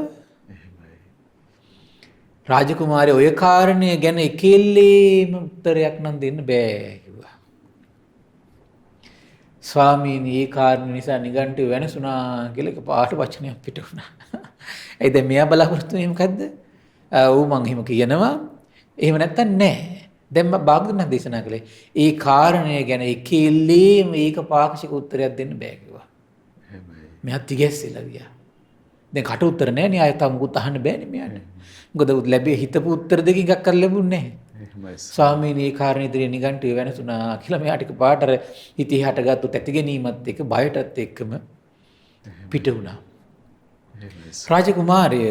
රාජකුමාරය ඔය කාරණය ගැන එකෙල්ලේම උත්තරයක් නම් දෙන්න බෑ කිව්වා. ස්වාමීනි මේ කාරණේ නිසා නිගණ්ඨය වෙනසුණා කියලා එකපාරට වචනයක් පිට වුණා. ඒ දැන් මෙයා බලාපොරොත්තු වෙන්නේ මොකද්ද? ඌ මං එහෙම කියනවා. එහෙම නැත්තම් නෑ. දැන් මම භාගතුන් දේශනා කළේ ඒ කාරණය ගැන එකෙල්ලේම ඒක පාක්ෂික උත්තරයක් දෙන්න බෑ කිව්වා. මෙයා තිගැස්සෙලා ගියා. දැන් කට උත්තර නැහැ නේ ආයෙත් මුකුත් අහන්න බෑනේ මෙයාට. මොකද ලැබෙ හිතපු උත්තර දෙකකින් එකක් අර ලැබුණේ නැහැ. ස්වාමීනි ඒ කාරණේ ඉදිරියේ නිගන්ඨය වෙනසුණා කියලා මෙයාට එකපාරට අර හිතේ හටගත්තු තැති ගැනීමත් එක්ක බයටත් එක්කම පිට වුණා. රාජකුමාරය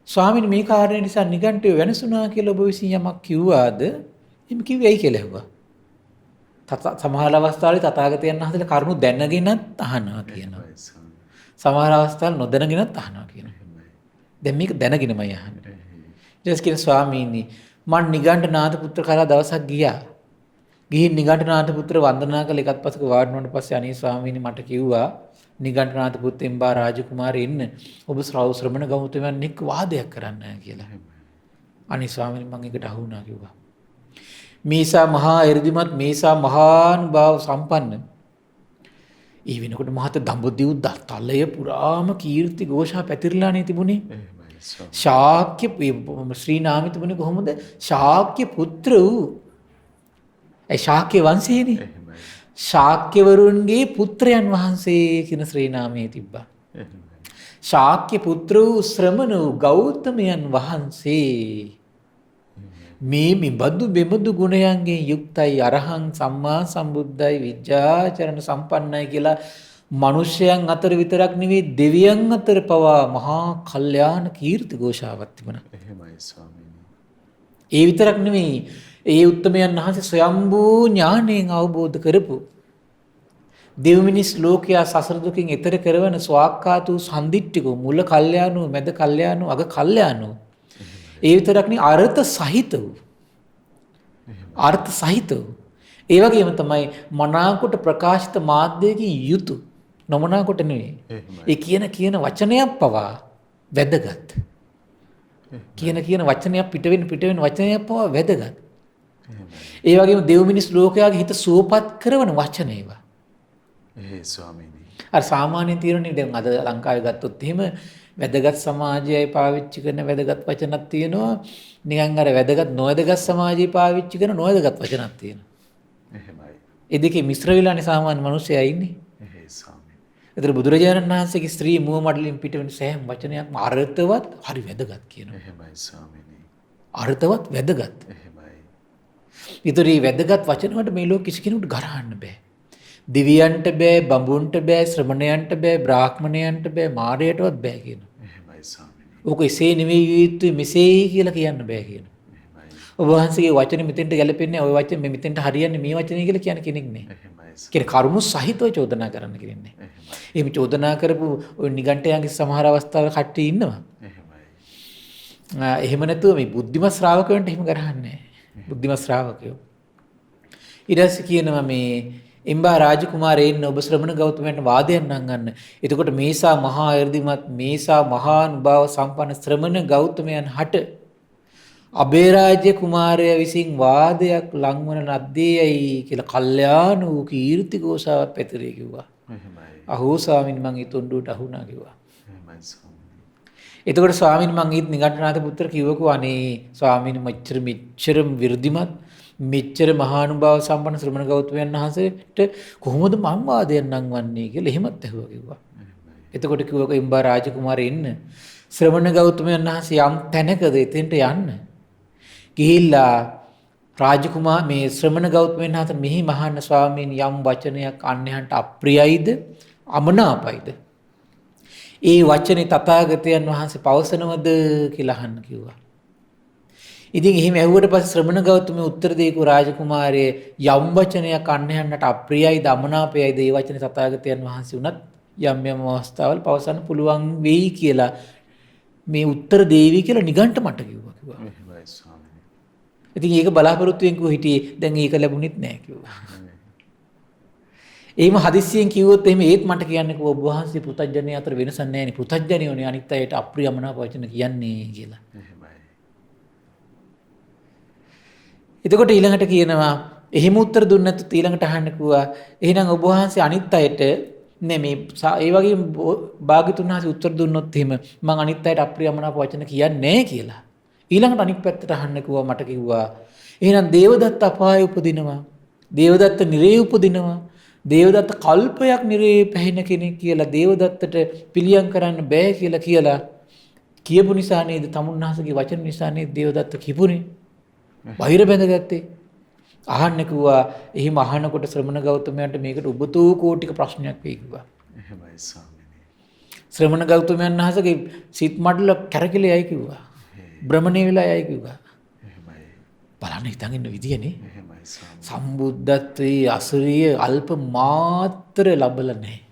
ස්වාමීනි මේ කාරණේ නිසා නිගන්ඨය වෙනසුණා කියලා ඔබ විසින් යමක් කිව්වාද? එහෙම කිව්වේ ඇයි කියලා ඇහුවා. සමහර අවස්ථාවල තථාගතයන් වහන්සේලා කරුණු දැනගෙනත් අහනවා කියනවා. සමහර අවස්ථාවල නොදැනගෙනත් අහනවා කියනවා. දැන් මේක දැනගෙනමයි අහන්නේ. ඊට පස්සේ ස්වාමීනි මං නිගණ්ඨනාථ පුත්‍ර කරා දවසක් ගියා. ගිහින් නිගණ්ඨනාථ පුත්‍ර වන්දනා කළ එකත් පසුක වාඩි වුණාට පස්සේ අනේ ස්වාමීනි මට කිව්වා නිගණ්ඨනාථ පුත්තෙන්බා රාජකුමාරය ඉන්න ඔබ ශ්‍රමණ ගෞතමයන් එක්ක වාදයක් කරන්න කියලා. අනේ ස්වාමීනි මං ඒකට අහු වුණා කිව්වා. මේසා මහා එර්දිමත් මේසා මහානුභාව සම්පන්න ඒ වෙනකොට මහත දඹදිව් තලය පුරාම කීර්ති ഘോഷා පැතිරලානේ තිබුණේ. ශාක්‍ය ශ්‍රී නාමය තිබුණේ කොහොමද? ශාක්‍ය පුත්‍ර වූ. ඒ ශාක්‍ය වංශයේනේ. ශාක්‍යවරුන්ගේ පුත්‍රයන් වහන්සේ කියන ශ්‍රී නාමයේ තිබ්බා. ශාක්‍ය පුත්‍ර වූ ශ්‍රමණ වූ ගෞතමයන් වහන්සේ මේ මෙබඳු ගුණයන්ගෙන් යුක්තයි අරහං සම්මා සම්බුද්ධයි විද්‍යාචරණ සම්පන්නයි කියලා මිනිසයන් අතර විතරක් නෙවෙයි දෙවියන් අතර පවා මහා කල්යාණ කීර්ති ഘോഷාවක් තිබුණා. එහෙමයි ස්වාමීනි. ඒ විතරක් නෙවෙයි ඒ උත්තමයන් වහන්සේ ස්වයම්බූ ඥාණයෙන් අවබෝධ කරපු දෙව් මිනිස් ලෝකයා සසර දුකින් එතර කරවන ස්වාක්ඛාතු සම්දිට්ඨිකෝ මුල කල්යාණෝ මැද කල්යාණෝ අග කල්යාණෝ ඒ විතරක් නෙවෙයි අර්ථ සහිත වූ ඒ වගේම තමයි මනාකොට ප්‍රකාශිත මාධ්‍යයකින් යුතු නොමනාකොට නෙවෙයි ඒ කියන වචනයක් පවා වැදගත් කියන වචනයක් පිට වෙන වචනයක් පවා වැදගත් ඒ වගේම දෙව් මිනිස් ලෝකයාගේ හිත සුවපත් කරන වචන ඒවා ස්වාමීනි අර සාමාන්‍යයෙන් තියෙනනේ දැන් අද ලංකාවේ ගත්තොත් එහෙම වැදගත් සමාජයයි පාවිච්චි කරන වැදගත් වචනක් තියෙනවා නිකන් අර වැදගත් නොවැදගත් සමාජයයි පාවිච්චි කරන නොවැදගත් වචනක් තියෙනවා එහෙමයි ඒ දෙකේ මිශ්‍ර වෙලානේ සාමාන්‍ය මිනිස්සයා ඉන්නේ ස්වාමීනි ඒතර බුදුරජාණන් වහන්සේගේ ස්ත්‍රී මුව මඩලින් පිට වෙන සෑම වචනයක්ම අර්ථවත් හරි වැදගත් කියනවා එහෙමයි ස්වාමීනි අර්ථවත් වැදගත් එහෙමයි ඒතර මේ වැදගත් වචන වලට මේ ලෝක කිසි කෙනෙකුට ගරහන්න බෑ දිව්‍යයන්ට බෑ බඹුන්ට බෑ ශ්‍රමණයන්ට බෑ බ්‍රාහ්මණයන්ට බෑ මාරයටවත් බෑ කියනවා. එහෙමයි ස්වාමීනි. ඕක එසේ නෙවෙයි යුතුයි මෙසේයි කියලා කියන්න බෑ කියනවා. එහෙමයි. ඔබ වහන්සේගේ වචනේ මෙතෙන්ට ගැලපෙන්නේ ඔය වචනේ මේ මෙතෙන්ට හරියන්නේ මේ වචනේ කියලා කියන කෙනෙක් නේ. එහෙමයි. කියන කරුණු සහිතව චෝදනා කරන්න කෙනෙන්නේ. එහෙමයි. එහෙම චෝදනා කරපු ඔය නිගණ්ඨයන්ගේ සමහර අවස්ථාවල කට්ටිය ඉන්නවා. එහෙමයි. එහෙම නැතුව මේ බුද්ධිමත් ශ්‍රාවකයන්ට එහෙම කරහන්නේ නැහැ. බුද්ධිමත් ශ්‍රාවකයෝ. ඊට පස්සේ කියනවා මේ එම්බා රාජකුමාරයන් ඔබ ශ්‍රමණ ගෞතමයන්ට වාදයක් නංගන්න. එතකොට මේසා මහා එර්දිමත් මේසා මහානුභාව සම්පන්න ශ්‍රමණ ගෞතමයන් හට අබේරාජ්‍ය කුමාරයා විසින් වාදයක් ලංවන ලද්දේයයි කියලා කල්යාණ වූ කීර්ති ഘോഷාවක් පැතිරේ කිව්වා. එහෙමයි. අහෝ ස්වාමීන් මං ඒ තොණ්ඩුවට අහුණා කිව්වා. එහෙමයි ස්වාමීනි. එතකොට ස්වාමීන් මං ඊත් නිගණ්ඨනාථ පුත්‍ර කිව්වකෝ අනේ ස්වාමීන් මෙච්චර විරුද්ධිමත් මෙච්චර මහානුභාව සම්පන්න ශ්‍රමණ ගෞතමයන් වහන්සේට කොහොමද මම වාදයක් නංවන්නේ කියලා එහෙමත් ඇහුවා කිව්වා. එතකොට කිව්වක එම්බා රාජකුමාරය ඉන්න ශ්‍රමණ ගෞතමයන් වහන්සේ යම් තැනකද එතෙන්ට යන්න. ගිහිල්ලා රාජකුමාර මේ ශ්‍රමණ ගෞතමයන් වහන්සේ මෙහි මහාන ස්වාමීන් යම් වචනයක් අන්‍යයන්ට අප්‍රියයිද අමනාපයිද ඒ වචනේ තථාගතයන් වහන්සේ පවසනවද කියලා අහන්න කිව්වා. ඉතින් එහෙම ඇහුවට පස්සේ ශ්‍රමණ ගෞතමයා උත්තර දෙයිකෝ රාජකුමාරයේ යම් වචනයක් අන්‍යයන්ට අප්‍රියයිද අමනාපයයිද ඒ වචනේ තථාගතයන් වහන්සේ උනත් යම් අවස්ථාවල පවසන්න පුළුවන් වෙයි කියලා මේ උත්තර දෙවි කියලා නිගණ්ඨ මට කිව්වා. එහෙමයි ස්වාමීනි. ඉතින් ඒක බලාපොරොත්තු වෙන් කිව්ව හිටියේ දැන් ඒක ලැබුණෙත් නැහැ කිව්වා. එහෙම හදිස්සියෙන් කිව්වොත් එහෙම ඒත් මට කියන්නේ ඔබ වහන්සේ පුතඥය අතර වෙනසක් නැහැ නේ. පුතඥයෝනේ අනිත් අයට අප්‍රිය අමනාප වචන කියන්නේ කියලා. එතකොට ඊළඟට කියනවා එහෙම උත්තර දුන්නේ නැත්නම් ඊළඟට අහන්න කිව්වා එහෙනම් ඔබ වහන්සේ අනිත් අයට මේ ඒ වගේ භාග්‍යතුන් වහන්සේ උත්තර දුන්නොත් එහෙම මම අනිත් අයට අප්‍රියමනාප වචන කියන්නේ නැහැ කියලා. ඊළඟට අනිත් පැත්තට අහන්න කිව්වා මට කිව්වා එහෙනම් දේවදත්ත අපායේ උපදිනවා. දේවදත්ත නිරේ උපදිනවා. දේවදත්ත කල්පයක් නිරේ පැහෙන කෙනෙක් කියලා දේවදත්තට පිළියම් කරන්න බෑ කියලා කියපු නිසා නේද තමුන්නාසගේ වචන නිසා නේද දේවදත්ත කිපුනේ. බහිර බැඳගත්තේ. අහන්න කිව්වා එහෙම අහනකොට ශ්‍රමණ ගෞතමයන්ට මේකට උබතෝ කෝටික ප්‍රශ්නයක් වෙයි කිව්වා. එහෙමයි ස්වාමීනි. ශ්‍රමණ ගෞතමයන් වහන්සේගේ සිත් මඩල කැරකිලා යයි කිව්වා. භ්‍රමණය වෙලා යයි කිව්වා. එහෙමයි. බලන්න හිතන් ඉන්න විදියනේ. එහෙමයි ස්වාමීනි. සම්බුද්ධත්වයේ අසරිය අල්ප මාත්‍ර ලැබලා නැහැ.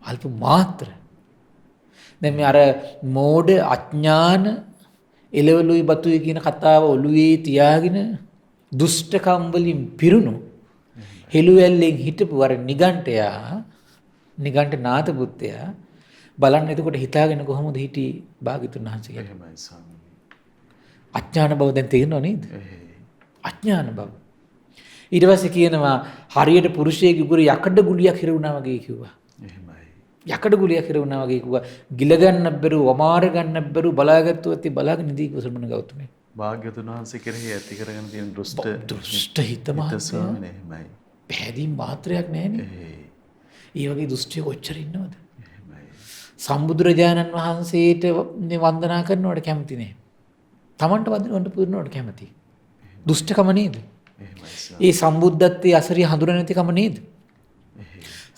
අල්ප මාත්‍ර. දැන් මේ අර මෝඩ අඥාන එළවලුයි බතුයි කියන කතාව ඔළුවේ තියාගෙන දුෂ්ටකම් වලින් පිරුණු හෙළුවැල්ලෙන් හිටපු අර නිගණ්ඨ නාථ පුත්තයා බලන්න එතකොට හිතාගෙන කොහොමද හිටියේ භාග්‍යතුන් වහන්සේ කියලා. එහෙමයි ස්වාමීනි. අඥාන බව දැන් තේරෙනව නේද? අඥාන බව. ඊට පස්සේ කියනවා හරියට පුරුෂයෙකුගේ උගුර යකඩ ගුලියක් හිරුණා වගේ කිව්වා. එහෙමයි. යකඩ ගුලියක් හිරුණා වගේ කිව්වා. ගිල ගන්න බැරුව, වමාර ගන්න බැරුව බලාගත්තුවත් ඒ බලාගෙන ඉඳී ශ්‍රමණ ගෞතමයා. භාග්‍යතුන් වහන්සේ කෙරෙහි ඇති කරගෙන තියෙන දුෂ්ට හිත මහත්මයා. ස්වාමීනි එහෙමයි. පැහැදිලි මාත්‍රයක් නැහැනේ. ඒ වගේ දුෂ්ටිය කොච්චර ඉන්නවද? එහෙමයි. සම්බුදුරජාණන් වහන්සේට වන්දනා කරනවට කැමති නෑ. තමන්ට වන්දනවට පුරනවට කැමති. දුෂ්ටකම නේද? ඒ සම්බුද්ධත්වයේ අසරිය හඳුන නැතිකම නේද?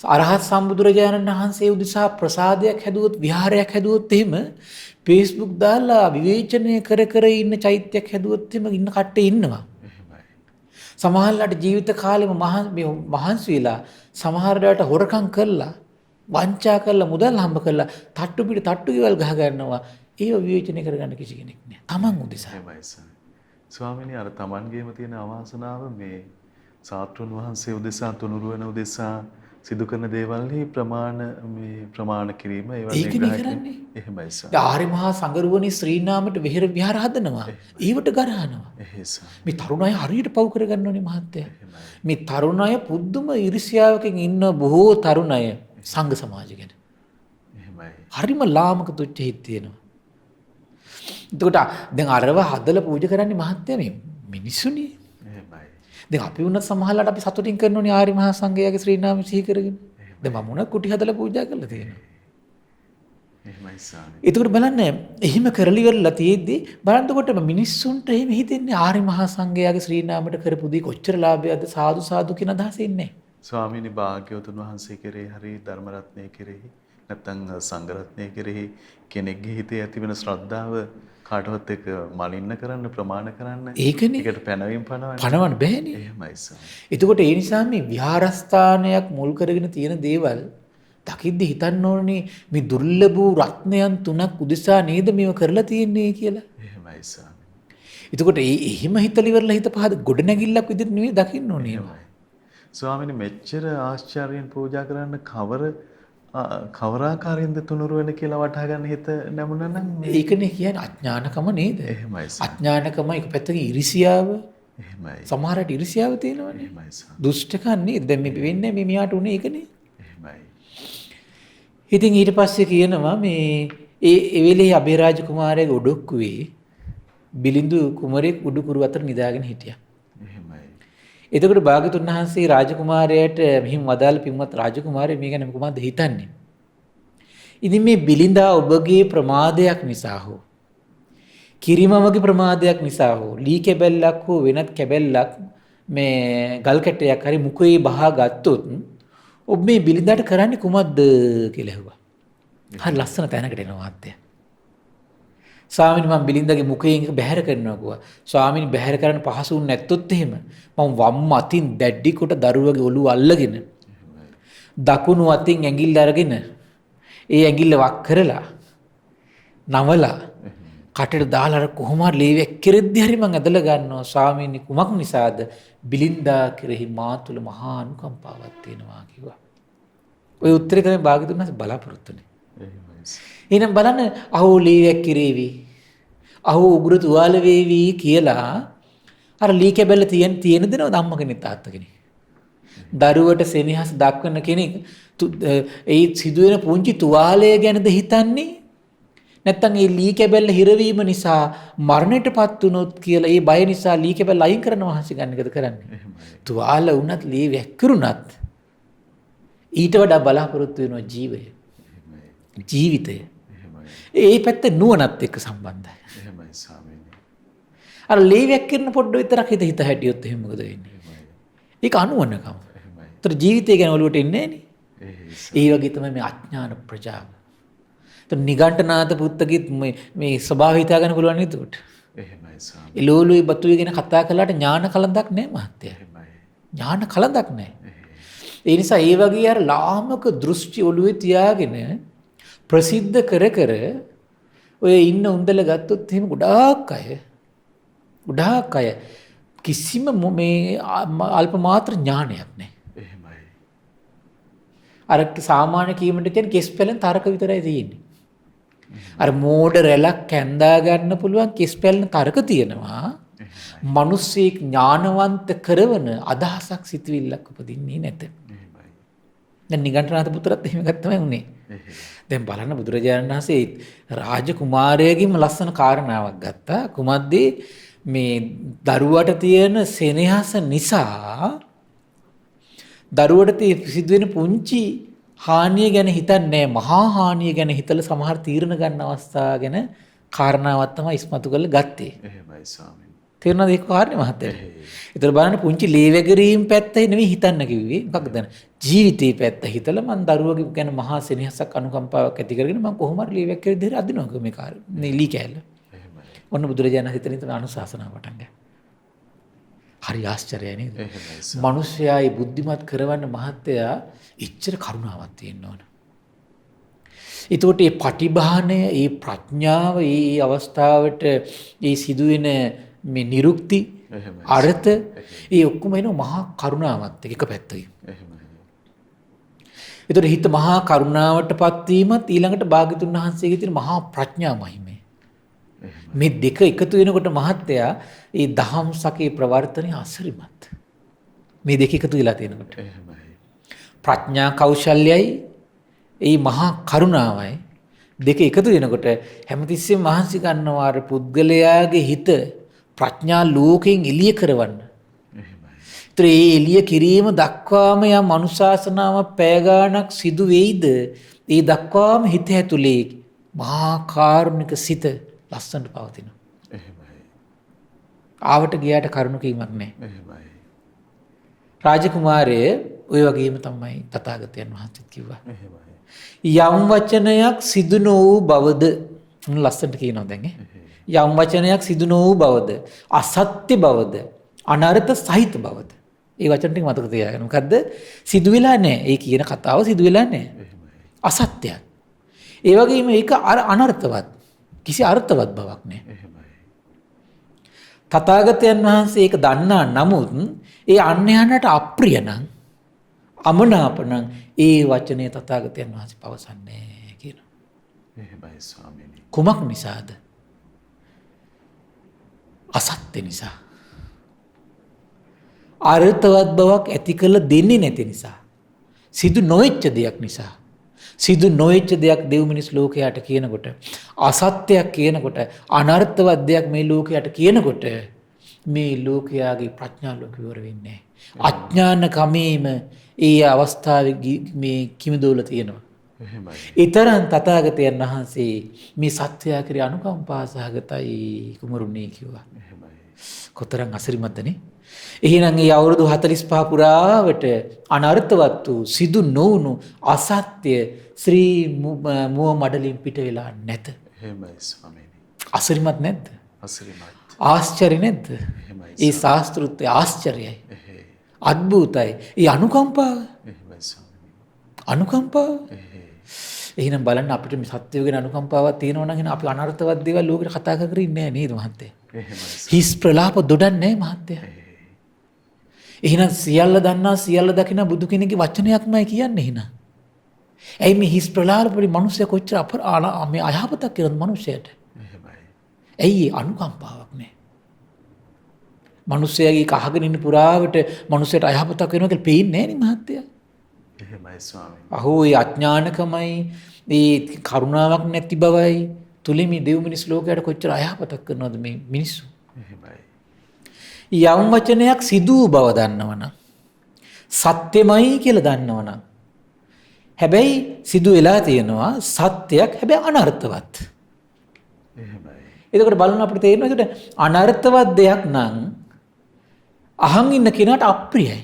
අරහත් සම්බුදුරජාණන් වහන්සේ උදෙසා ප්‍රසාදයක් හැදුවොත් විහාරයක් හැදුවොත් එහෙම Facebook දාලා විවේචනය කර ඉන්න චෛත්‍යයක් හැදුවොත් එහෙම ඉන්න කට්ටිය ඉන්නවා. සමහරලාට ජීවිත කාලෙම මහන්සි වෙලා සමහර වෙලාවට හොරකම් කරලා වංචා කරලා මුදල් හම්බ කරලා තට්ටු පිට තට්ටු ගෙවල් ගහ ගන්නවා. ඒව විවේචනය කරගන්න කිසි කෙනෙක් නෑ. තමන් උදෙසා. ස්වාමීනි අර තමන්ගේම තියෙන අවාසනාව මේ සාත්‍රුන් වහන්සේ උදෙසා තුනුරුවන උදෙසා සිදු කරන දේවල්හි ප්‍රමාණ කිරීම ඒ වගේ කරන්නේ. එහෙමයි සර්. ආර්ය මහා සංගරුවනේ ශ්‍රී නාමයට විහාර හදනවා. ඊවට ගරහනවා. එහෙසම්. මේ තරුණ අය හරියට පව් කරගන්න ඕනේ මහත්තයා. මේ තරුණ අය පුදුම ඉරිසියාවකින් ඉන්න බොහෝ තරුණ අය සංඝ සමාජය ගැන. එහෙමයි. හරිම ලාමක තුච්ච හිත් තියෙනවා. එතකොට දැන් අරව හදලා පූජා කරන්නේ මහත්තයා මේ මිනිසුනේ. එහෙමයි. දැන් අපි වුණත් සමහරලාට අපි සතුටින් කරනෝනේ ආර්ය මහා සංඝයාගේ ශ්‍රී නාම සිහි කරගෙන. දැන් මම උනත් කුටි හදලා පූජා කරලා තියෙනවා. එහෙමයි සාමි. ඒකට බලන්න එහෙම කරලි වෙලා තියෙද්දි බලන්නකොට මිනිස්සුන්ට එහෙම හිතෙන්නේ ආර්ය මහා සංඝයාගේ ශ්‍රී නාමයට කරපු දී කොච්චර ලාභයක්ද සාදු කියන අදහස ඉන්නේ. ස්වාමීනි භාග්‍යවතුන් වහන්සේ කෙරෙහි හරි ධර්ම රත්නය කෙරෙහි නැත්නම් සංඝ රත්නය කෙරෙහි කෙනෙක්ගේ හිතේ ඇතිවෙන ශ්‍රද්ධාව කාටවත් එක මලින්න කරන්න ප්‍රමාණ කරන්න ඒකනේ. ඒකට පැනවීම පනවන්න බෑනේ. එහෙමයි සර්. එතකොට ඒ නිසා මේ විහාරස්ථානයක් මුල් කරගෙන තියෙන දේවල් දකිද්දි හිතන්න ඕනේ මේ දුර්ලභ වූ රත්නයන් තුනක් උදෙසා නේද මේව කරලා තියෙන්නේ කියලා. එහෙමයි සර්. එතකොට එහෙම හිතලිවරලා හිත පහද ගොඩ නැගිල්ලක් විදිහට නෙවෙයි දකින්න ඕනේ. ස්වාමීනි මෙච්චර ආශ්චර්යයෙන් පූජා කරන්න කවරාකාරයෙන්ද තුනුරු වෙන කියලා වටහා ගන්න හිත නැමුණා නම් ඒකනේ කියන්නේ අඥානකම නේද? එහෙමයි සර්. අඥානකම එක පැත්තක ඉරිසියාව. එහෙමයි. සමහරට ඉරිසියාව තියෙනවනේ. එහෙමයි සර්. දුෂ්ටකම් නේද? දැන් මේ වෙන්නේ මේ මියාට උනේ ඒකනේ. එහෙමයි. ඉතින් ඊට පස්සේ කියනවා මේ ඒ වෙලේ අබේරාජ කුමාරයාගේ ඔඩොක්කුවේ බිලිඳු කුමරෙක් උඩුකුරු අතර නිදාගෙන හිටියා. එහෙමයි. එතකොට භාගතුන් වහන්සේ රාජකුමාරයාට මෙහිම වදාළ පින්වත් රාජකුමාරයා මේ ගැන කොහොමද හිතන්නේ? ඉතින් මේ බිලිඳා ඔබගේ ප්‍රමාදයක් නිසා හෝ කිරිමමගේ ප්‍රමාදයක් නිසා හෝ ලී කැබැල්ලක් හෝ වෙනත් කැබැල්ලක් මේ ගල් කැටයක් හරි මුඛේ බහා ගත්තොත් ඔබ මේ බිලිඳාට කරන්නේ කුමක්ද කියලා ඇහුවා. හරි ලස්සන තැනකට එනවා මාත්‍යා. ස්වාමීනි මම බිලින්දගේ මුඛයෙන් බැහැර කරනවා කිව්වා. ස්වාමීනි බැහැර කරන්න පහසු නැත්තොත් එහෙම මම වම් අතින් දැඩි කොට දරුවගේ ඔළුව අල්ලගෙන දකුණු අතින් ඇඟිල්ල අරගෙන ඒ ඇඟිල්ල වක් කරලා නවලා කටට දාලා අර කොහොම හරි ලේවැක් කෙරෙද්දි හරි මම ඇදලා ගන්නවා. ස්වාමීනි කුමක් නිසාද? බිලින්දා කෙරෙහි මා තුළ මහා අනුකම්පාවක් තියෙනවා කිව්වා. ඔය උත්තරේ තමයි භාග්‍යතුන් වහන්සේ බලාපොරොත්තුනේ. එහෙනම් බලන්න අහෝ ලීවැක් කිරේවි. අහෝ උගුරු තුවාල වේවි කියලා අර ලී කැබැල්ල තියෙන දෙනවද අම්ම කෙනෙක් තාත්තා කෙනෙක්. දරුවට සෙනෙහස දක්වන කෙනෙක් ඒ සිදුවෙන පුංචි තුවාලය ගැනද හිතන්නේ නැත්තම් ඒ ලී කැබැල්ල හිරවීම නිසා මරණයටපත් වුණොත් කියලා ඒ බය නිසා ලී කැබැල්ල අයින් කරන වහන්සේ ගන්න එකද කරන්නේ? තුවාල වුණත් ලී වැක්කිරුණත් ඊට වඩා බලාපොරොත්තු වෙනවා ජීවය. ජීවිතය. ඒ පැත්ත නුවණත් එක්ක සම්බන්ධයි. එහෙමයි ස්වාමීනි. අර ලී වැක්කිරන පොඩ්ඩ විතරක් හිත හැටියොත් එහෙම මොකද වෙන්නේ? ඒක අනුවණකම. ඒතර ජීවිතය ගැන ඔලුවට එන්නේ නෑනේ. ඒ වගේ තමයි මේ අඥාන ප්‍රජාව. ඒතර නිගණ්ඨනාත පුත්තගෙත් මේ ස්වභාවය හිතා ගන්න පුළුවන් නේද උට? එහෙමයි ස්වාමීනි. එළවලුයි බතුයි ගැන කතා කළාට ඥාන කලඳක් නෑ මහත්තයා. එහෙමයි. ඥාන කලඳක් නෑ. ඒ නිසා ඒ වගේ අර ලාමක දෘෂ්ටි ඔළුවේ තියාගෙන ප්‍රසිද්ධ කර කර ඔය ඉන්න උන්දල ගත්තොත් එහෙම ගොඩාක් අය කිසිම මේ අල්ප මාත්‍ර ඥානයක් නැහැ. එහෙමයි. අර සාමාන්‍ය කීමට කියන කෙස් පැලෙන් තරක විතරයි තියෙන්නේ. අර මෝඩ රැලක් කැඳා ගන්න පුළුවන් කෙස් පැලෙන් තරක තියෙනවා. මිනිස්සෙක් ඥානවන්ත කරවන අදහසක් සිතුවිල්ලක් උපදින්නේ නැත. දැන් නිගණ්ඨනාථ පුත්‍රත් එහෙම තමයි උනේ. දැන් බලන්න බුදුරජාණන් වහන්සේ රාජකුමාරයාගෙම ලස්සන කාරණාවක් ගත්තා. කුමද්දී මේ දරුවට තියෙන සෙනෙහස නිසා දරුවට සිදුවෙන පුංචි හානිය ගැන හිතන්නේ මහා හානිය ගැන හිතලා සමහර තීරණ ගන්න අවස්ථා ගැන කාරණාවක් තමයි ඉස්මතු කරලා ගත්තේ. එහෙමයි ස්වාමීනි. තේරුණාද ඒක කාරණේ මහත්තයා? ඒතර බලන්න පුංචි ලේවැගරීම් පැත්ත නෙවෙයි හිතන්න කිව්වේ. මොකක්ද? ජීවිතේ පැත්ත හිතලා මං දරුවගේ ගැන මහා සෙනෙහසක් අනුකම්පාවක් ඇති කරගෙන මං කොහොම හරි ලේවැගරේ දෙහර අදිනවා මේ කාර්ය. මේ ලී කෑල්ල. ඔන්න බුදුරජාණන් හිතන ඉතන අනුශාසනාව පටන් ගත්තා. හරි ආශ්චර්යයි නේද? මිනිස්යායි බුද්ධිමත් කරවන්න මහත්තයා ඉච්ඡර කරුණාවක් තියෙන්න ඕන. ඒකට මේ පටිභානය, මේ ප්‍රඥාව, මේ අවස්ථාවට මේ සිදුවෙන මේ නිරුක්ති අර්ථ ඒ ඔක්කොම එන මහා කරුණාවත් එක පැත්තකින්. ඒතර හිත මහා කරුණාවටපත් වීමත් ඊළඟට භාග්‍යතුන් වහන්සේගේ තියෙන මහා ප්‍රඥා මහිමය. මේ දෙක එකතු වෙනකොට මහත්තයා ඒ දහම් සකේ ප්‍රවර්තනය අසරිමත්. මේ දෙක එකතු වෙලා තියෙනකොට. ප්‍රඥා කෞශල්‍යයි ඒ මහා කරුණාවයි දෙක එකතු වෙනකොට හැමතිස්සෙම මහන්සි ගන්නවා අර පුද්ගලයාගේ හිත ප්‍රඥා ලෝකයෙන් එළිය කරවන්න. ඒතර ඒ එළිය කිරීම දක්වාම යම් අනුශාසනාවක් පැය ගාණක් සිදු වෙයිද? ඒ දක්වාම හිත ඇතුලේ මහා කාරුණික සිත ලස්සනට පවතිනවා. එහෙමයි. ආවට ගියාට කරුණු කීමක් නැහැ. එහෙමයි. රාජකුමාරය ඔය වගේම තමයි තථාගතයන් වහන්සේත් කිව්වා. එහෙමයි. යම් වචනයක් සිදු නොවූ බවද ලස්සනට කියනවා දැන් යම් වචනයක් සිදු නොවූ බවද අසත්‍ය බවද අනර්ථ සහිත බවද ඒ වචන ටික මතක තියාගන්න. මොකද්ද? සිදු වෙලා නැහැ. ඒ කියන කතාව සිදු වෙලා නැහැ. අසත්‍යයක්. ඒ වගේම ඒක අනර්ථවත්. කිසි අර්ථවත් බවක් නැහැ. තථාගතයන් වහන්සේ ඒක දන්නා නමුත් ඒ අන්‍යයන්ට අප්‍රිය නම් අමනාප නම් ඒ වචනේ තථාගතයන් වහන්සේ පවසන්නේ කියනවා. එහෙමයි ස්වාමීනි. කුමක් නිසාද? අසත්‍ය නිසා. අර්ථවත් බවක් ඇති කළ දෙන්නේ නැති නිසා. සිදු නොවෙච්ච දෙයක් නිසා. සිදු නොවෙච්ච දෙයක් දෙව් මිනිස් ලෝකයට කියනකොට අසත්‍යයක් කියනකොට අනර්ථවත් දෙයක් මේ ලෝකයට කියනකොට මේ ලෝකයාගේ ප්‍රඥා ලෝක ඉවර වෙන්නේ නැහැ. අඥාන කමේම ඒ අවස්ථාවේ මේ කිමිදෝල තියෙනවා. එහෙමයි. ඊතරම් තථාගතයන් වහන්සේ මේ සත්‍යය කෙරේ අනුකම්පා සහගතයි කුමරුණී කිව්වා. එහෙමයි. කොතරම් අසිරිමත්දනේ. එහෙනම් මේ අවුරුදු 45 පුරාවට අනර්ථවත් වූ සිදු නොවුණු අසත්‍ය ශ්‍රී මුව මඩලින් පිට වෙලා නැත. එහෙමයි ස්වාමීනි. අසිරිමත් නැද්ද? අසිරිමත්. ආශ්චර්ය නැද්ද? එහෙමයි. ඒ ශාස්ත්‍රෘත්‍ය ආශ්චර්යයි. අద్භූතයි. ඒ අනුකම්පාව. එහෙමයි ස්වාමීනි. අනුකම්පාව. එහෙනම් බලන්න අපිට මේ සත්‍යය ගැන අනුකම්පාවක් තියෙනවා නම් අපි අනර්ථවත් දේවල් ලෝකෙට කතා කර ඉන්නේ නැහැ නේද මහත්තයා? එහෙමයි. හිස් ප්‍රලාප දොඩන්නේ මහත්තයා. එහෙනම් සියල්ල දන්නා සියල්ල දකින බුදු කෙනෙක්ගේ වචනයක්මයි කියන්නේ එහෙනම්. ඇයි මේ හිස් ප්‍රලාප වලින් මිනිස්සු කොච්චර මේ අයහපතක් කරන මිනිස්සයට? එහෙමයි. ඇයි අනුකම්පාවක් නැහැ? මිනිස්සයාගේ කහගෙන ඉන්න පුරාවට මිනිස්සයට අයහපතක් වෙනවා කියලා පේන්නේ නැහැ නේ මහත්තයා. එහෙමයි ස්වාමීනි. අහෝ ඒ අඥානකමයි ඒ කරුණාවක් නැති බවයි තුලින් මේ දෙව් මිනිස් ලෝකයට කොච්චර අයහපතක් කරනවද මේ මිනිස්සු. එහෙමයි. යම් වචනයක් සිදු වූ බව දන්නවනම් සත්‍යමයි කියලා දන්නවනම් හැබැයි සිදු වෙලා තියෙනවා සත්‍යයක් හැබැයි අනර්ථවත්. එහෙමයි. එතකොට බලන්න අපිට තේරෙනවා ඒකට අනර්ථවත් දෙයක් නම් අහන් ඉන්න කෙනාට අප්‍රියයි.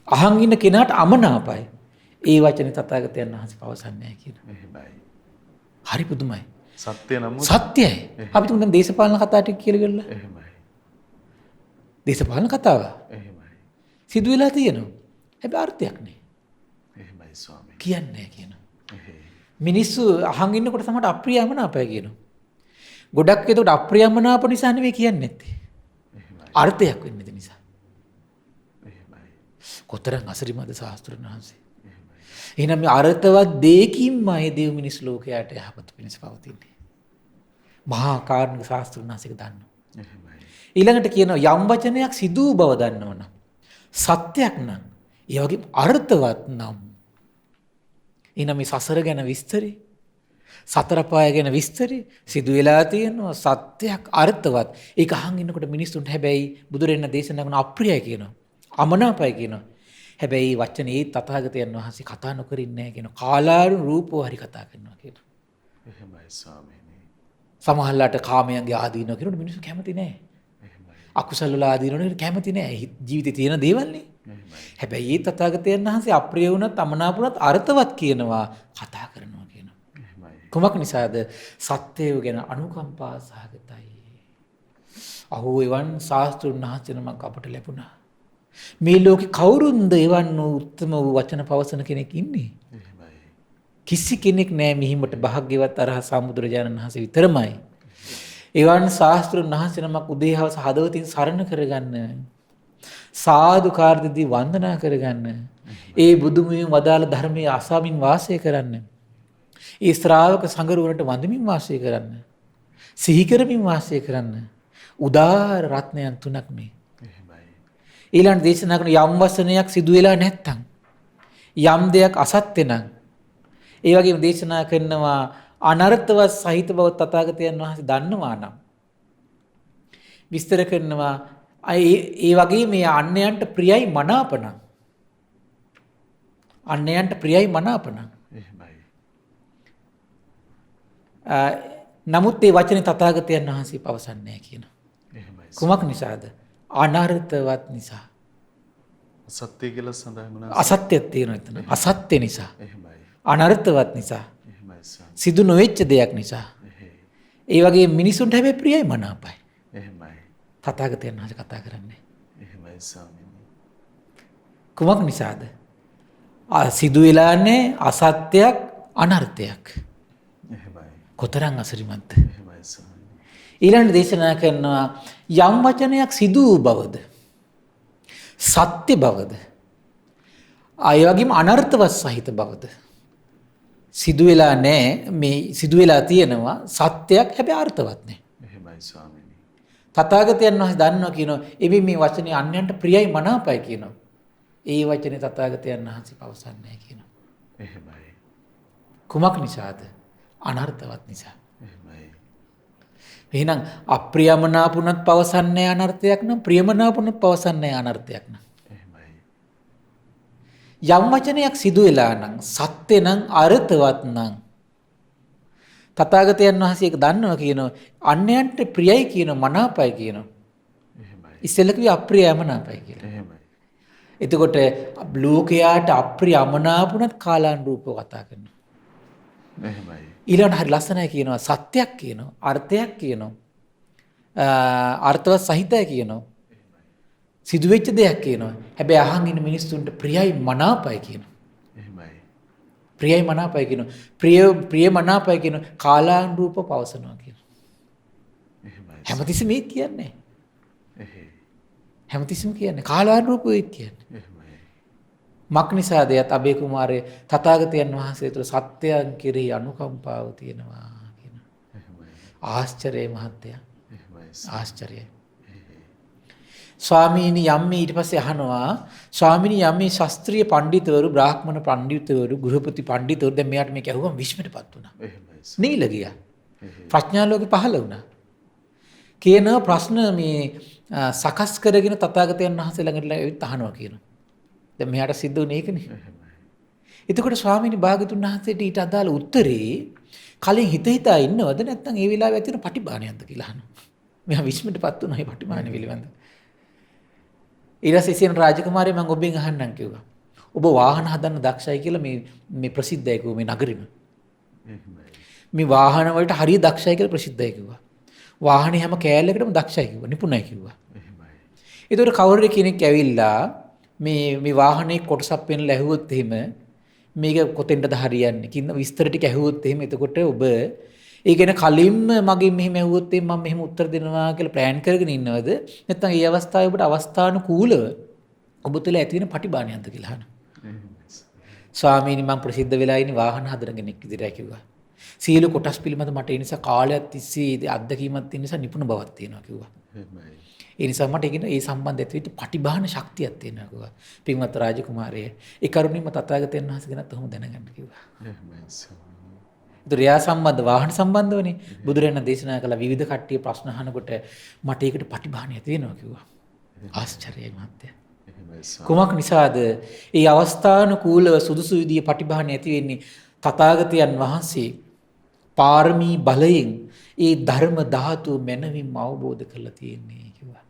අහන් ඉන්න කෙනාට අමනාපයි. ඒ වචනේ තථාගතයන් වහන්සේ පවසන්නේ නැහැ කියන. එහෙමයි. හරි පුදුමයි. සත්‍ය නමුත් සත්‍යයි. අපි තුන් දැන් දේශපාලන කතා ටික කියලා ගල්ලා. එහෙමයි. දේශපාලන කතාව එහෙමයි. සිදු වෙලා තියෙනවා. හැබැයි අර්ථයක් නෑ. එහෙමයි ස්වාමී. කියන්නේ නැහැ කියනවා. එහෙයි. මිනිස්සු අහන් ඉන්නකොට සමහරට අප්‍රියමනාපය කියනවා. ගොඩක් ඒකට අප්‍රියමනාප නිසා නෙවෙයි කියන්නේ නැත්තේ. එහෙමයි. අර්ථයක් වෙන්නේ නිසා. එහෙමයි. කොතරම් අසරිමද ශාස්ත්‍රඥ වහන්සේ. එහෙමයි. එහෙනම් මේ අර්ථවත් දෙයකින්මයි දෙව් මිනිස් ලෝකයට යහපත පිණිස පවතින්නේ. මහා කාරණික ශාස්ත්‍රඥ වහන්සේක දන්නවා. එහෙමයි. ඊළඟට කියනවා යම් වචනයක් සිදු බව දන්නවනම් සත්‍යයක් නම් ඒ වගේම අර්ථවත් නම් එහෙනම් මේ සසර ගැන විස්තරي සතර පාය ගැන විස්තරي සිදු වෙලා තියෙනවා සත්‍යයක් අර්ථවත් ඒක අහන් ඉන්නකොට මිනිස්සුන්ට හැබැයි බුදුරෙන්න දේශනා කරන අප්‍රියයි කියනවා අමනාපයි කියනවා හැබැයි මේ වචනේ තථාගතයන් වහන්සේ කතා නොකරින්නේ නැහැ කියනවා කාලාරු රූපෝ හරි කතා කරනවා කියනවා එහෙමයි ස්වාමීනි. සමහරලාට කාමයන්ගේ ආදීනව කියනකොට මිනිස්සු කැමති නැහැ එහෙමයි. අකුසල වල ආදීනවනේ කැමති නැහැ ජීවිතේ තියෙන දේවල්නේ එහෙමයි. හැබැයි මේ තථාගතයන් වහන්සේ අප්‍රිය වුණත් අමනාප වුණත් අර්ථවත් කියනවා කතා කරනවා කියනවා. එහෙමයි. කුමක් නිසාද? සත්‍යය ගැන අනුකම්පා සහගතයි. අහෝ එවන් ශාස්ත්‍රුන් වහන්සේ නමක් අපට ලැබුණා. මේ ලෝකේ කවුරුන්ද එවන් උත්තම වූ වචන පවසන කෙනෙක් ඉන්නේ? එහෙමයි. කිසි කෙනෙක් නැහැ මිහිමට භාග්‍යවත් අරහත් සම්බුදුරජාණන් වහන්සේ විතරමයි. එවන් ශාස්ත්‍රුන් වහන්සේ නමක් උදේහවස හදවතින් සරණ කරගන්න සාදුකාර්යදී වන්දනා කරගන්න ඒ බුදුමුවින් වදාළ ධර්මයේ අසමින් වාසය කරන්න ඒ ශ්‍රාවක සංගරුවනට වඳමින් වාසය කරන්න සිහි කරමින් වාසය කරන්න උදාර රත්නයන් තුනක් මේ එහෙමයි. ඊළඟ දේශනා කරන යම් වසනයක් සිදු වෙලා නැත්තම් යම් දෙයක් අසත්‍ය නම් ඒ වගේම දේශනා කරනවා අනර්ථවත් සහිත බව තථාගතයන් වහන්සේ දන්නවා නම් විස්තර කරනවා ඒ වගේ මේ අන්‍යයන්ට ප්‍රියයි මනාපන අන්‍යයන්ට ප්‍රියයි මනාපන එහෙමයි. නමුත් ඒ වචනේ තථාගතයන් වහන්සේ පවසන්නේ නැහැ කියන. එහෙමයි. කුමක් නිසාද? අනර්ථවත් නිසා. සත්‍ය කියලා සඳහන් වුණා. අසත්‍යයක් තියෙනවා එතන. අසත්‍ය නිසා. එහෙමයි. අනර්ථවත් නිසා. එහෙමයි ස්වාමී. සිදු නොවෙච්ච දෙයක් නිසා. එහෙයි. ඒ වගේ මිනිසුන්ට හැබැයි ප්‍රියයි මනාපයි. එහෙමයි. තථාගතයන් වහන්සේ කතා කරන්නේ. එහෙමයි ස්වාමීනි. කුමක් නිසාද? සිදු වෙලාන්නේ අසත්‍යයක් අනර්ථයක්. එහෙමයි. කොතරම් අසරිමත්ද? එහෙමයි ස්වාමීනි. ඊළඟ දේශනා කරනවා යම් වචනයක් සිදු වූ බවද සත්‍ය බවද ආය වගේම අනර්ථවත් සහිත බවද සිදු වෙලා නැහැ මේ සිදු වෙලා තියෙනවා සත්‍යයක් හැබැයි අර්ථවත් නැහැ. එහෙමයි ස්වාමීනි. තථාගතයන් වහන්සේ දන්නවා කියනවා එවි මේ වචනේ අන්‍යයන්ට ප්‍රියයි මනාපයි කියනවා. ඒ වචනේ තථාගතයන් වහන්සේ පවසන්නේ නැහැ කියනවා. එහෙමයි. කුමක් නිසාද? අනර්ථවත් නිසා. එහෙමයි. එහෙනම් අප්‍රියමනාපුණත් පවසන්නේ අනර්ථයක් නම් ප්‍රියමනාපුණත් පවසන්නේ අනර්ථයක් නම්. එහෙමයි. යම් වචනයක් සිදු වෙලා නම් සත්‍ය නම් අර්ථවත් නම් තථාගතයන් වහන්සේ ඒක දන්නවා කියනවා අන්‍යයන්ට ප්‍රියයි කියන මනාපයි කියනවා. එහෙමයි. ඉස්සෙල්ලා කිව්වේ අප්‍රියමනාපයි කියලා. එහෙමයි. එතකොට ලෝකයාට අප්‍රියමනාපුණත් කාලානුරූපව කතා කරනවා. එහෙමයි. ඊළඟට හරි ලස්සනයි කියනවා සත්‍යයක් කියනවා අර්ථයක් කියනවා අර්ථවත් සහිතයි කියනවා සිදුවෙච්ච දෙයක් කියනවා හැබැයි අහන් ඉන්න මිනිස්සුන්ට ප්‍රියයි මනාපයි කියනවා එහෙමයි. ප්‍රියයි මනාපයි කියනවා ප්‍රිය මනාපයි කියනවා කාලානුරූප පවසනවා කියනවා එහෙමයි. හැමතිස්සෙම මේ කියන්නේ එහෙයි. හැමතිස්සෙම කියන්නේ කාලානුරූප වෙයි කියන්නේ එහෙමයි. මක් නිසාද යත් අබේ කුමාරය තථාගතයන් වහන්සේ තුළ සත්‍යයන් කෙරෙහි අනුකම්පාව තියෙනවා කියන එහෙමයි. ආශ්චර්යයි මහත්තයා එහෙමයි. ආශ්චර්යයි ස්වාමීනි යම්මේ ඊට පස්සේ අහනවා ස්වාමීනි යම්මේ ශාස්ත්‍රීය පඬිතුවරු බ්‍රාහ්මණ පඬිතුවරු ගෘහපති පඬිතුවරු දැන් මෙයාට මේක ඇහුවම විශ්මයටපත් වුණා එහෙමයි. නීල ගියා ප්‍රඥා ලෝකේ පහළ වුණා. කියන ප්‍රශ්න මේ සකස් කරගෙන තථාගතයන් වහන්සේ ළඟට ඇවිත් අහනවා කියනවා. දැන් මෙයාට සිද්ධ වුණේ ඒකනේ. එතකොට ස්වාමීනි භාගතුන් වහන්සේට ඊට අදාළ උත්තරේ කලින් හිතා ඉන්නවද නැත්නම් ඒ වෙලාවේ ඇති වෙන පටිභාණයක්ද කියලා අහනවා. මෙයා විශ්මයටපත් වුණා මේ පටිභාණය පිළිබඳව. ඊට පස්සේ සීන රාජකුමාරයා මම ඔබෙන් අහන්නම් කිව්වා. ඔබ වාහන හදන්න දක්ෂයි කියලා මේ ප්‍රසිද්ධයි කිව්වා මේ නගරෙම. මේ වාහන වලට හරිය දක්ෂයි කියලා ප්‍රසිද්ධයි කිව්වා. වාහනේ හැම කෑල්ලකටම දක්ෂයි කිව්වා. නිපුණයි කිව්වා. ඒතකොට කවුරුරේ කෙනෙක් ඇවිල්ලා මේ වාහනේ කොටසක් පෙන්ලා ඇහුවොත් එහෙම මේක කොතෙන්ටද හරියන්නේ කියන විස්තර ටික ඇහුවොත් එහෙම එතකොට ඔබ ඒ ගැන කලින්ම මගෙන් මෙහෙම ඇහුවොත් එහෙම මම මෙහෙම උත්තර දෙනවා කියලා ප්ලෑන් කරගෙන ඉන්නවද නැත්නම් මේ අවස්ථාවේ ඔබට අවස්ථානුකූලව ඔබ තුළ ඇති වෙන පටිභාණයක්ද කියලා අහනවා. ස්වාමීනි මම ප්‍රසිද්ධ වෙලා ඉන්නේ වාහන හදන කෙනෙක් විදිහට කිව්වා. සියලු කොටස් පිළිබඳ මට ඒ නිසා කාලයක් තිස්සේ අත්දැකීමක් තියෙන නිසා නිපුණ බවක් තියෙනවා කිව්වා. ඒ නිසා මට ඒ සම්බන්ධ ඇතුළත පටිභාන ශක්තියක් තියෙනවා කිව්වා. පින්වත් රාජකුමාරය ඒ කරුණින්ම තථාගතයන් වහන්සේ ගැනත් ඔහොම දැනගන්න කිව්වා. ඒතර සම්බන්ධ වාහන සම්බන්ධවනේ බුදුරජාණන් දේශනා කළ විවිධ කට්ටිය ප්‍රශ්න අහනකොට මට ඒකට පටිභානය තියෙනවා කිව්වා. ආශ්චර්යයි මහත්තයා. කුමක් නිසාද ඒ අවස්ථානුකූලව සුදුසු විදිහේ පටිභානය ඇති වෙන්නේ තථාගතයන් වහන්සේ පාරමී බලයෙන් ඒ ධර්ම ධාතුව මනවින්ම අවබෝධ කරලා තියෙන්නේ කිව්වා.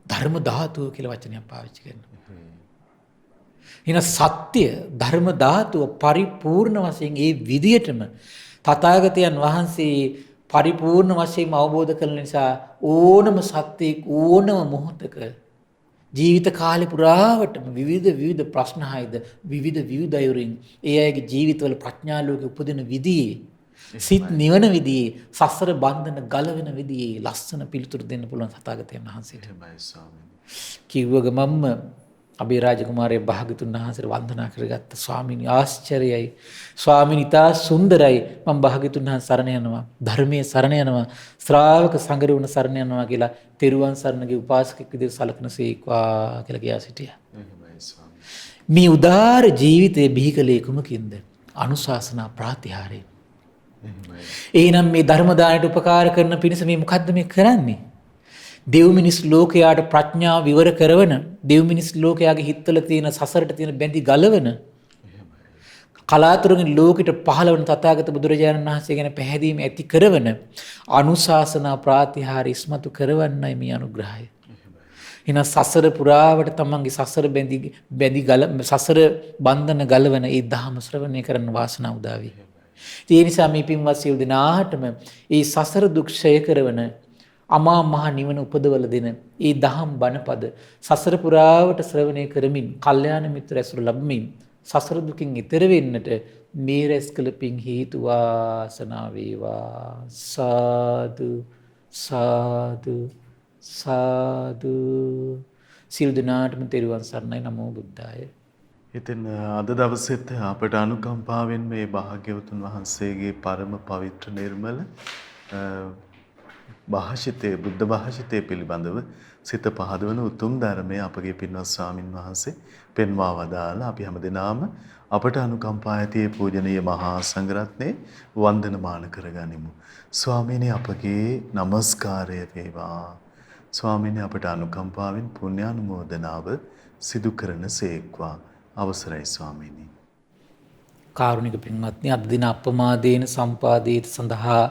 ධර්ම ධාතුව කියලා වචනයක් පාවිච්චි කරනවා. එන සත්‍ය ධර්ම ධාතුව පරිපූර්ණ වශයෙන් ඒ විදියටම තථාගතයන් වහන්සේ පරිපූර්ණ වශයෙන් අවබෝධ කරන නිසා ඕනම සත්‍යයක ඕනම මොහොතක ජීවිත කාලේ පුරාවටම විවිධ ප්‍රශ්න හයිද විවිධ අයුරින් ඒ අයගේ ජීවිතවල ප්‍රඥා ලෝකෙ උපදින විදිහේ සිත් නිවන විදිහේ සසර බන්ධන ගලවෙන විදිහේ ලස්සන පිළිතුරු දෙන්න පුළුවන් තථාගතයන් වහන්සේට. කිව්ව ගමම්ම අබේරාජ කුමාරයා භාග්‍යතුන් වහන්සේට වන්දනා කරගත්ත ස්වාමීනි ආශ්චර්යයි. ස්වාමීනි තා සුන්දරයි. මම භාග්‍යතුන් වහන්සේ සරණ යනවා. ධර්මයේ සරණ යනවා. ශ්‍රාවක සංගරුවන සරණ යනවා කියලා තෙරුවන් සරණගේ උපාසකෙක් විදිහට සලකනසේක්වා කියලා කියා සිටියා. මේ උදාර ජීවිතයේ බිහි කලේ කුමකින්ද? අනුශාසනා ප්‍රාතිහාරයෙන්. එහෙනම් මේ ධර්ම දානයට උපකාර කරන පිණිස මේ මොකද්ද මේ කරන්නේ? දෙව් මිනිස් ලෝකයාට ප්‍රඥාව විවර කරවන, දෙව් මිනිස් ලෝකයාගේ හිතවල තියෙන සසරට තියෙන බැඳි ගලවන, කලාතුරකින් ලෝකෙට පහළවන තථාගත බුදුරජාණන් වහන්සේ ගැන පැහැදීම ඇති කරවන අනුශාසනා ප්‍රාතිහාර ඉස්මතු කරවන්නයි මේ අනුග්‍රහය. එහෙනම් සසර පුරාවට තමන්ගේ සසර බැඳි සසර බන්ධන ගලවන ඒ ධර්ම ශ්‍රවණය කරන වාසනාව උදා වේ. ඒ නිසා මේ පින්වත් සියලු දෙනාටම ඒ සසර දුක් ක්ෂය කරවන අමා මහ නිවන උපදවල දෙන ඒ දහම් බණපද සසර පුරාවට ශ්‍රවණය කරමින් කල්යාණ මිත්‍ර ඇසුර ලැබමින් සසර දුකින් ඈතර වෙන්නට මේ රැස් කළ පින් හේතු වාසනා වේවා. සාදු සාදු සාදු. සියලු දෙනාටම තෙරුවන් සරණයි. නමෝ බුද්ධාය. ඉතින් අද දවසෙත් අපට අනුකම්පාවෙන් මේ භාග්‍යවතුන් වහන්සේගේ පරම පවිත්‍ර නිර්මල භාෂිතයේ බුද්ධ භාෂිතයේ පිළිබඳව සිත පහදවන උතුම් ධර්මය අපගේ පින්වත් ස්වාමින් වහන්සේ පෙන්වා වදාලා අපි හැමදෙනාම අපට අනුකම්පා ඇති පූජනීය මහා සංඝරත්නයේ වන්දනමාන කරගනිමු. ස්වාමීනි අපගේ নমස්කාරය වේවා. ස්වාමීනි අපට අනුකම්පාවෙන් පුණ්‍යානුමෝදනාව සිදු කරන සේක්වා. අවසරයි ස්වාමීනි. කාරුණික පින්වත්නි අද දින අප්‍රමාදේන සම්පාදේත සඳහා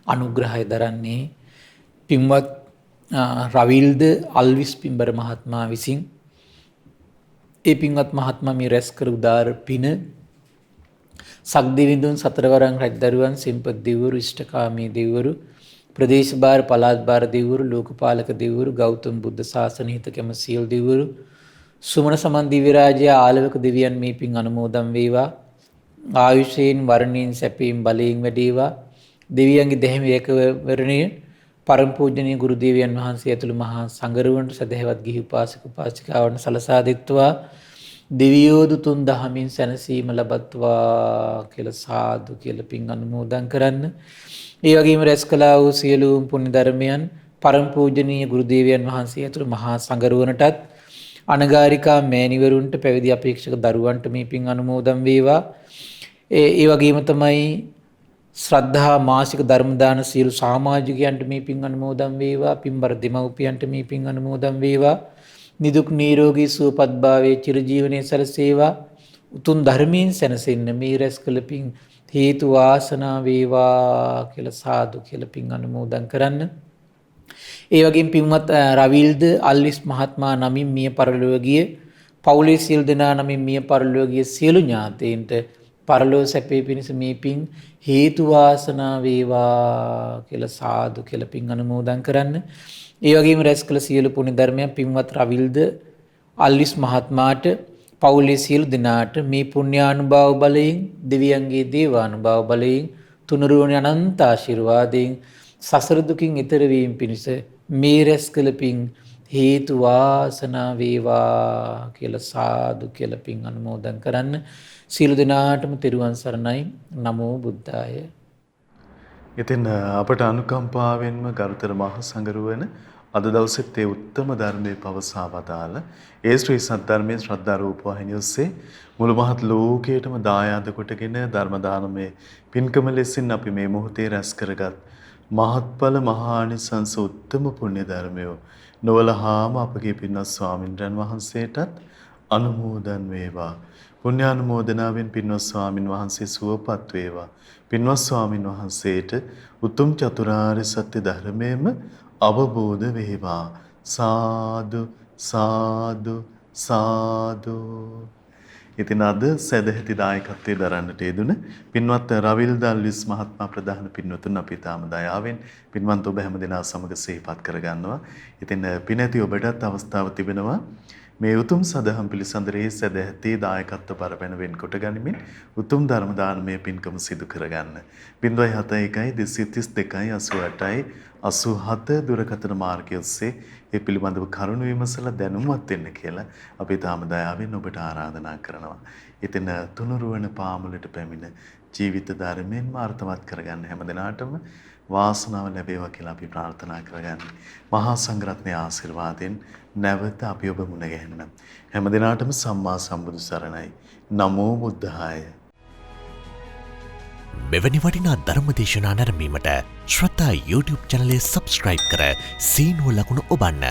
අනුග්‍රහය දරන්නේ පින්වත් රවිල්ද අල්විස් පින්බර මහත්මයා විසින්. ඒ පින්වත් මහත්මයා මේ රැස් කර උදාර පින සක්දිවිඳුන් සතරවරන් රජදරුවන් සිම්පත් දෙවිවරු ඉෂ්ඨකාමී දෙවිවරු ප්‍රදේශ භාර පළාත් භාර දෙවිවරු ලෝකපාලක දෙවිවරු ගෞතම බුද්ධ ශාසන හිත කැම සියලු දෙවිවරු සුමන සමන් දිව්‍ය රාජ්‍ය ආලවක දෙවියන් මේ පින් අනුමෝදන් වේවා. ආයුෂයෙන් වර්ණයෙන් සැපයෙන් බලයෙන් වැඩේවා. දෙවියන්ගේ දෙහිම ඒකවරණය පරම පූජනීය ගුරු දේවයන් වහන්සේ ඇතුළු මහා සංඝරුවන්ට සදහැවත් ගිහි උපාසක උපාසිකාවන්ට සලසා දෙත්වා. දෙවියෝ දුතුන් දහමින් සැනසීම ලබත්වා කියලා සාදු කියලා පින් අනුමෝදන් කරන්න. ඒ වගේම රැස් කළා වූ සියලුම පුණ්‍ය ධර්මයන් පරම පූජනීය ගුරු දේවයන් වහන්සේ ඇතුළු මහා සංඝරුවනටත් අනගාരികා මෑණිවරුන්ට පැවිදි අපේක්ෂක දරුවන්ට මේ පින් අනුමෝදන් වේවා. ඒ වගේම තමයි ශ්‍රද්ධා මාසික ධර්ම දාන සියලු සමාජිකයන්ට මේ පින් අනුමෝදන් වේවා. පින්බර දෙමව්පියන්ට මේ පින් අනුමෝදන් වේවා. නිදුක් නිරෝගී සුවපත් භාවයේ චිරජීවනයේ සැලසේවා. උතුම් ධර්මයෙන් සැනසෙන්න මේ රැස් කළ පින් හේතු වාසනා වේවා කියලා සාදු කියලා පින් අනුමෝදන් කරන්න. ඒ වගේම පින්වත් රවිල්ද අල්විස් මහත්මයා නමින් මිය පරලොව ගිය පවුලේ සියලු දෙනා නමින් මිය පරලොව ගිය සියලු ඥාතීන්ට පරලොව සැපේ පිණිස මේ පින් හේතු වාසනා වේවා කියලා සාදු කියලා පින් අනුමෝදන් කරන්න. ඒ වගේම රැස් කළ සියලු පුණ්‍ය ධර්මයන් පින්වත් රවිල්ද අල්විස් මහත්මයාට පවුලේ සියලු දෙනාට මේ පුණ්‍යානුභාව බලයෙන් දෙවියන්ගේ දේවානුභාව බලයෙන් තුනුරුවන අනන්ත ආශිර්වාදයෙන් සසර දුකින් ඈතර වීම පිණිස මේ රැස් කළ පින් හේතු වාසනා වේවා කියලා සාදු කියලා පින් අනුමෝදන් කරන්න. සියලු දෙනාටම තෙරුවන් සරණයි. නමෝ බුද්ධාය. ඉතින් අපට අනුකම්පාවෙන්ම ගරුතර මහා සංඝරුවන අද දවසෙත් ඒ උත්තම ධර්මයේ පවසා වදාළ ඒ ශ්‍රී සද්ධර්මයේ ශ්‍රද්ධා රූප වාහිනිය ඔස්සේ මුළු මහත් ලෝකයටම දායාද කොටගෙන ධර්ම දානමය පින්කම ලෙසින් අපි මේ මොහොතේ රැස් කරගත් මහත්ඵල මහානිසංස උත්තම පුණ්‍ය ධර්මය නොවලහාම අපගේ පින්වත් ස්වාමින්වයන් වහන්සේටත් අනුමෝදන් වේවා. පුණ්‍යානුමෝදනාවෙන් පින්වත් ස්වාමින් වහන්සේ සුවපත් වේවා. පින්වත් ස්වාමින් වහන්සේට උතුම් චතුරාර්ය සත්‍ය ධර්මයේම අවබෝධ වේවා. සාදු සාදු සාදු. ඉතින් අද සදැහැති දායකත්වයේ දරන්නට යෙදුන පින්වත් රවිල් දල්විස් මහත්මයා ප්‍රධාන පින්වතුන් අපි තාම දයාවෙන් පින්වන්ත ඔබ හැම දෙනා සමග සිහිපත් කරගන්නවා. ඉතින් පිනැති ඔබටත් අවස්ථාව තිබෙනවා මේ උතුම් සදහම් පිළිසඳරේ සදැහැති දායකත්ව පරපැන වෙන්කොට ගනිමින් උතුම් ධර්ම දානමය පින්කම සිදු කරගන්න. 071 232 88 87 දුරකථන මාර්ගය ඔස්සේ ඒ පිළිබඳව කරුණු විමසලා දැනුම්වත් වෙන්න කියලා අපි තාම දයාවෙන් ඔබට ආරාධනා කරනවා. ඉතින් තුනුරුවන පාමුලට පැමිණ ජීවිත ධර්මයෙන් මාර්ථවත් කරගන්න හැම දිනාටම වාසනාව ලැබේවා කියලා අපි ප්‍රාර්ථනා කරගන්න. මහා සංඝරත්නයේ ආශිර්වාදයෙන් නැවත අපි ඔබ මුණ ගැහෙන්න. හැම දිනාටම සම්මා සම්බුදු සරණයි. නමෝ බුද්ධාය. මෙවැනි වටිනා ධර්මදේශනා නැරඹීමට ශ්‍රද්ධා YouTube චැනලය සබස්ක්‍රයිබ් කර සීනුව ලකුණ ඔබන්න.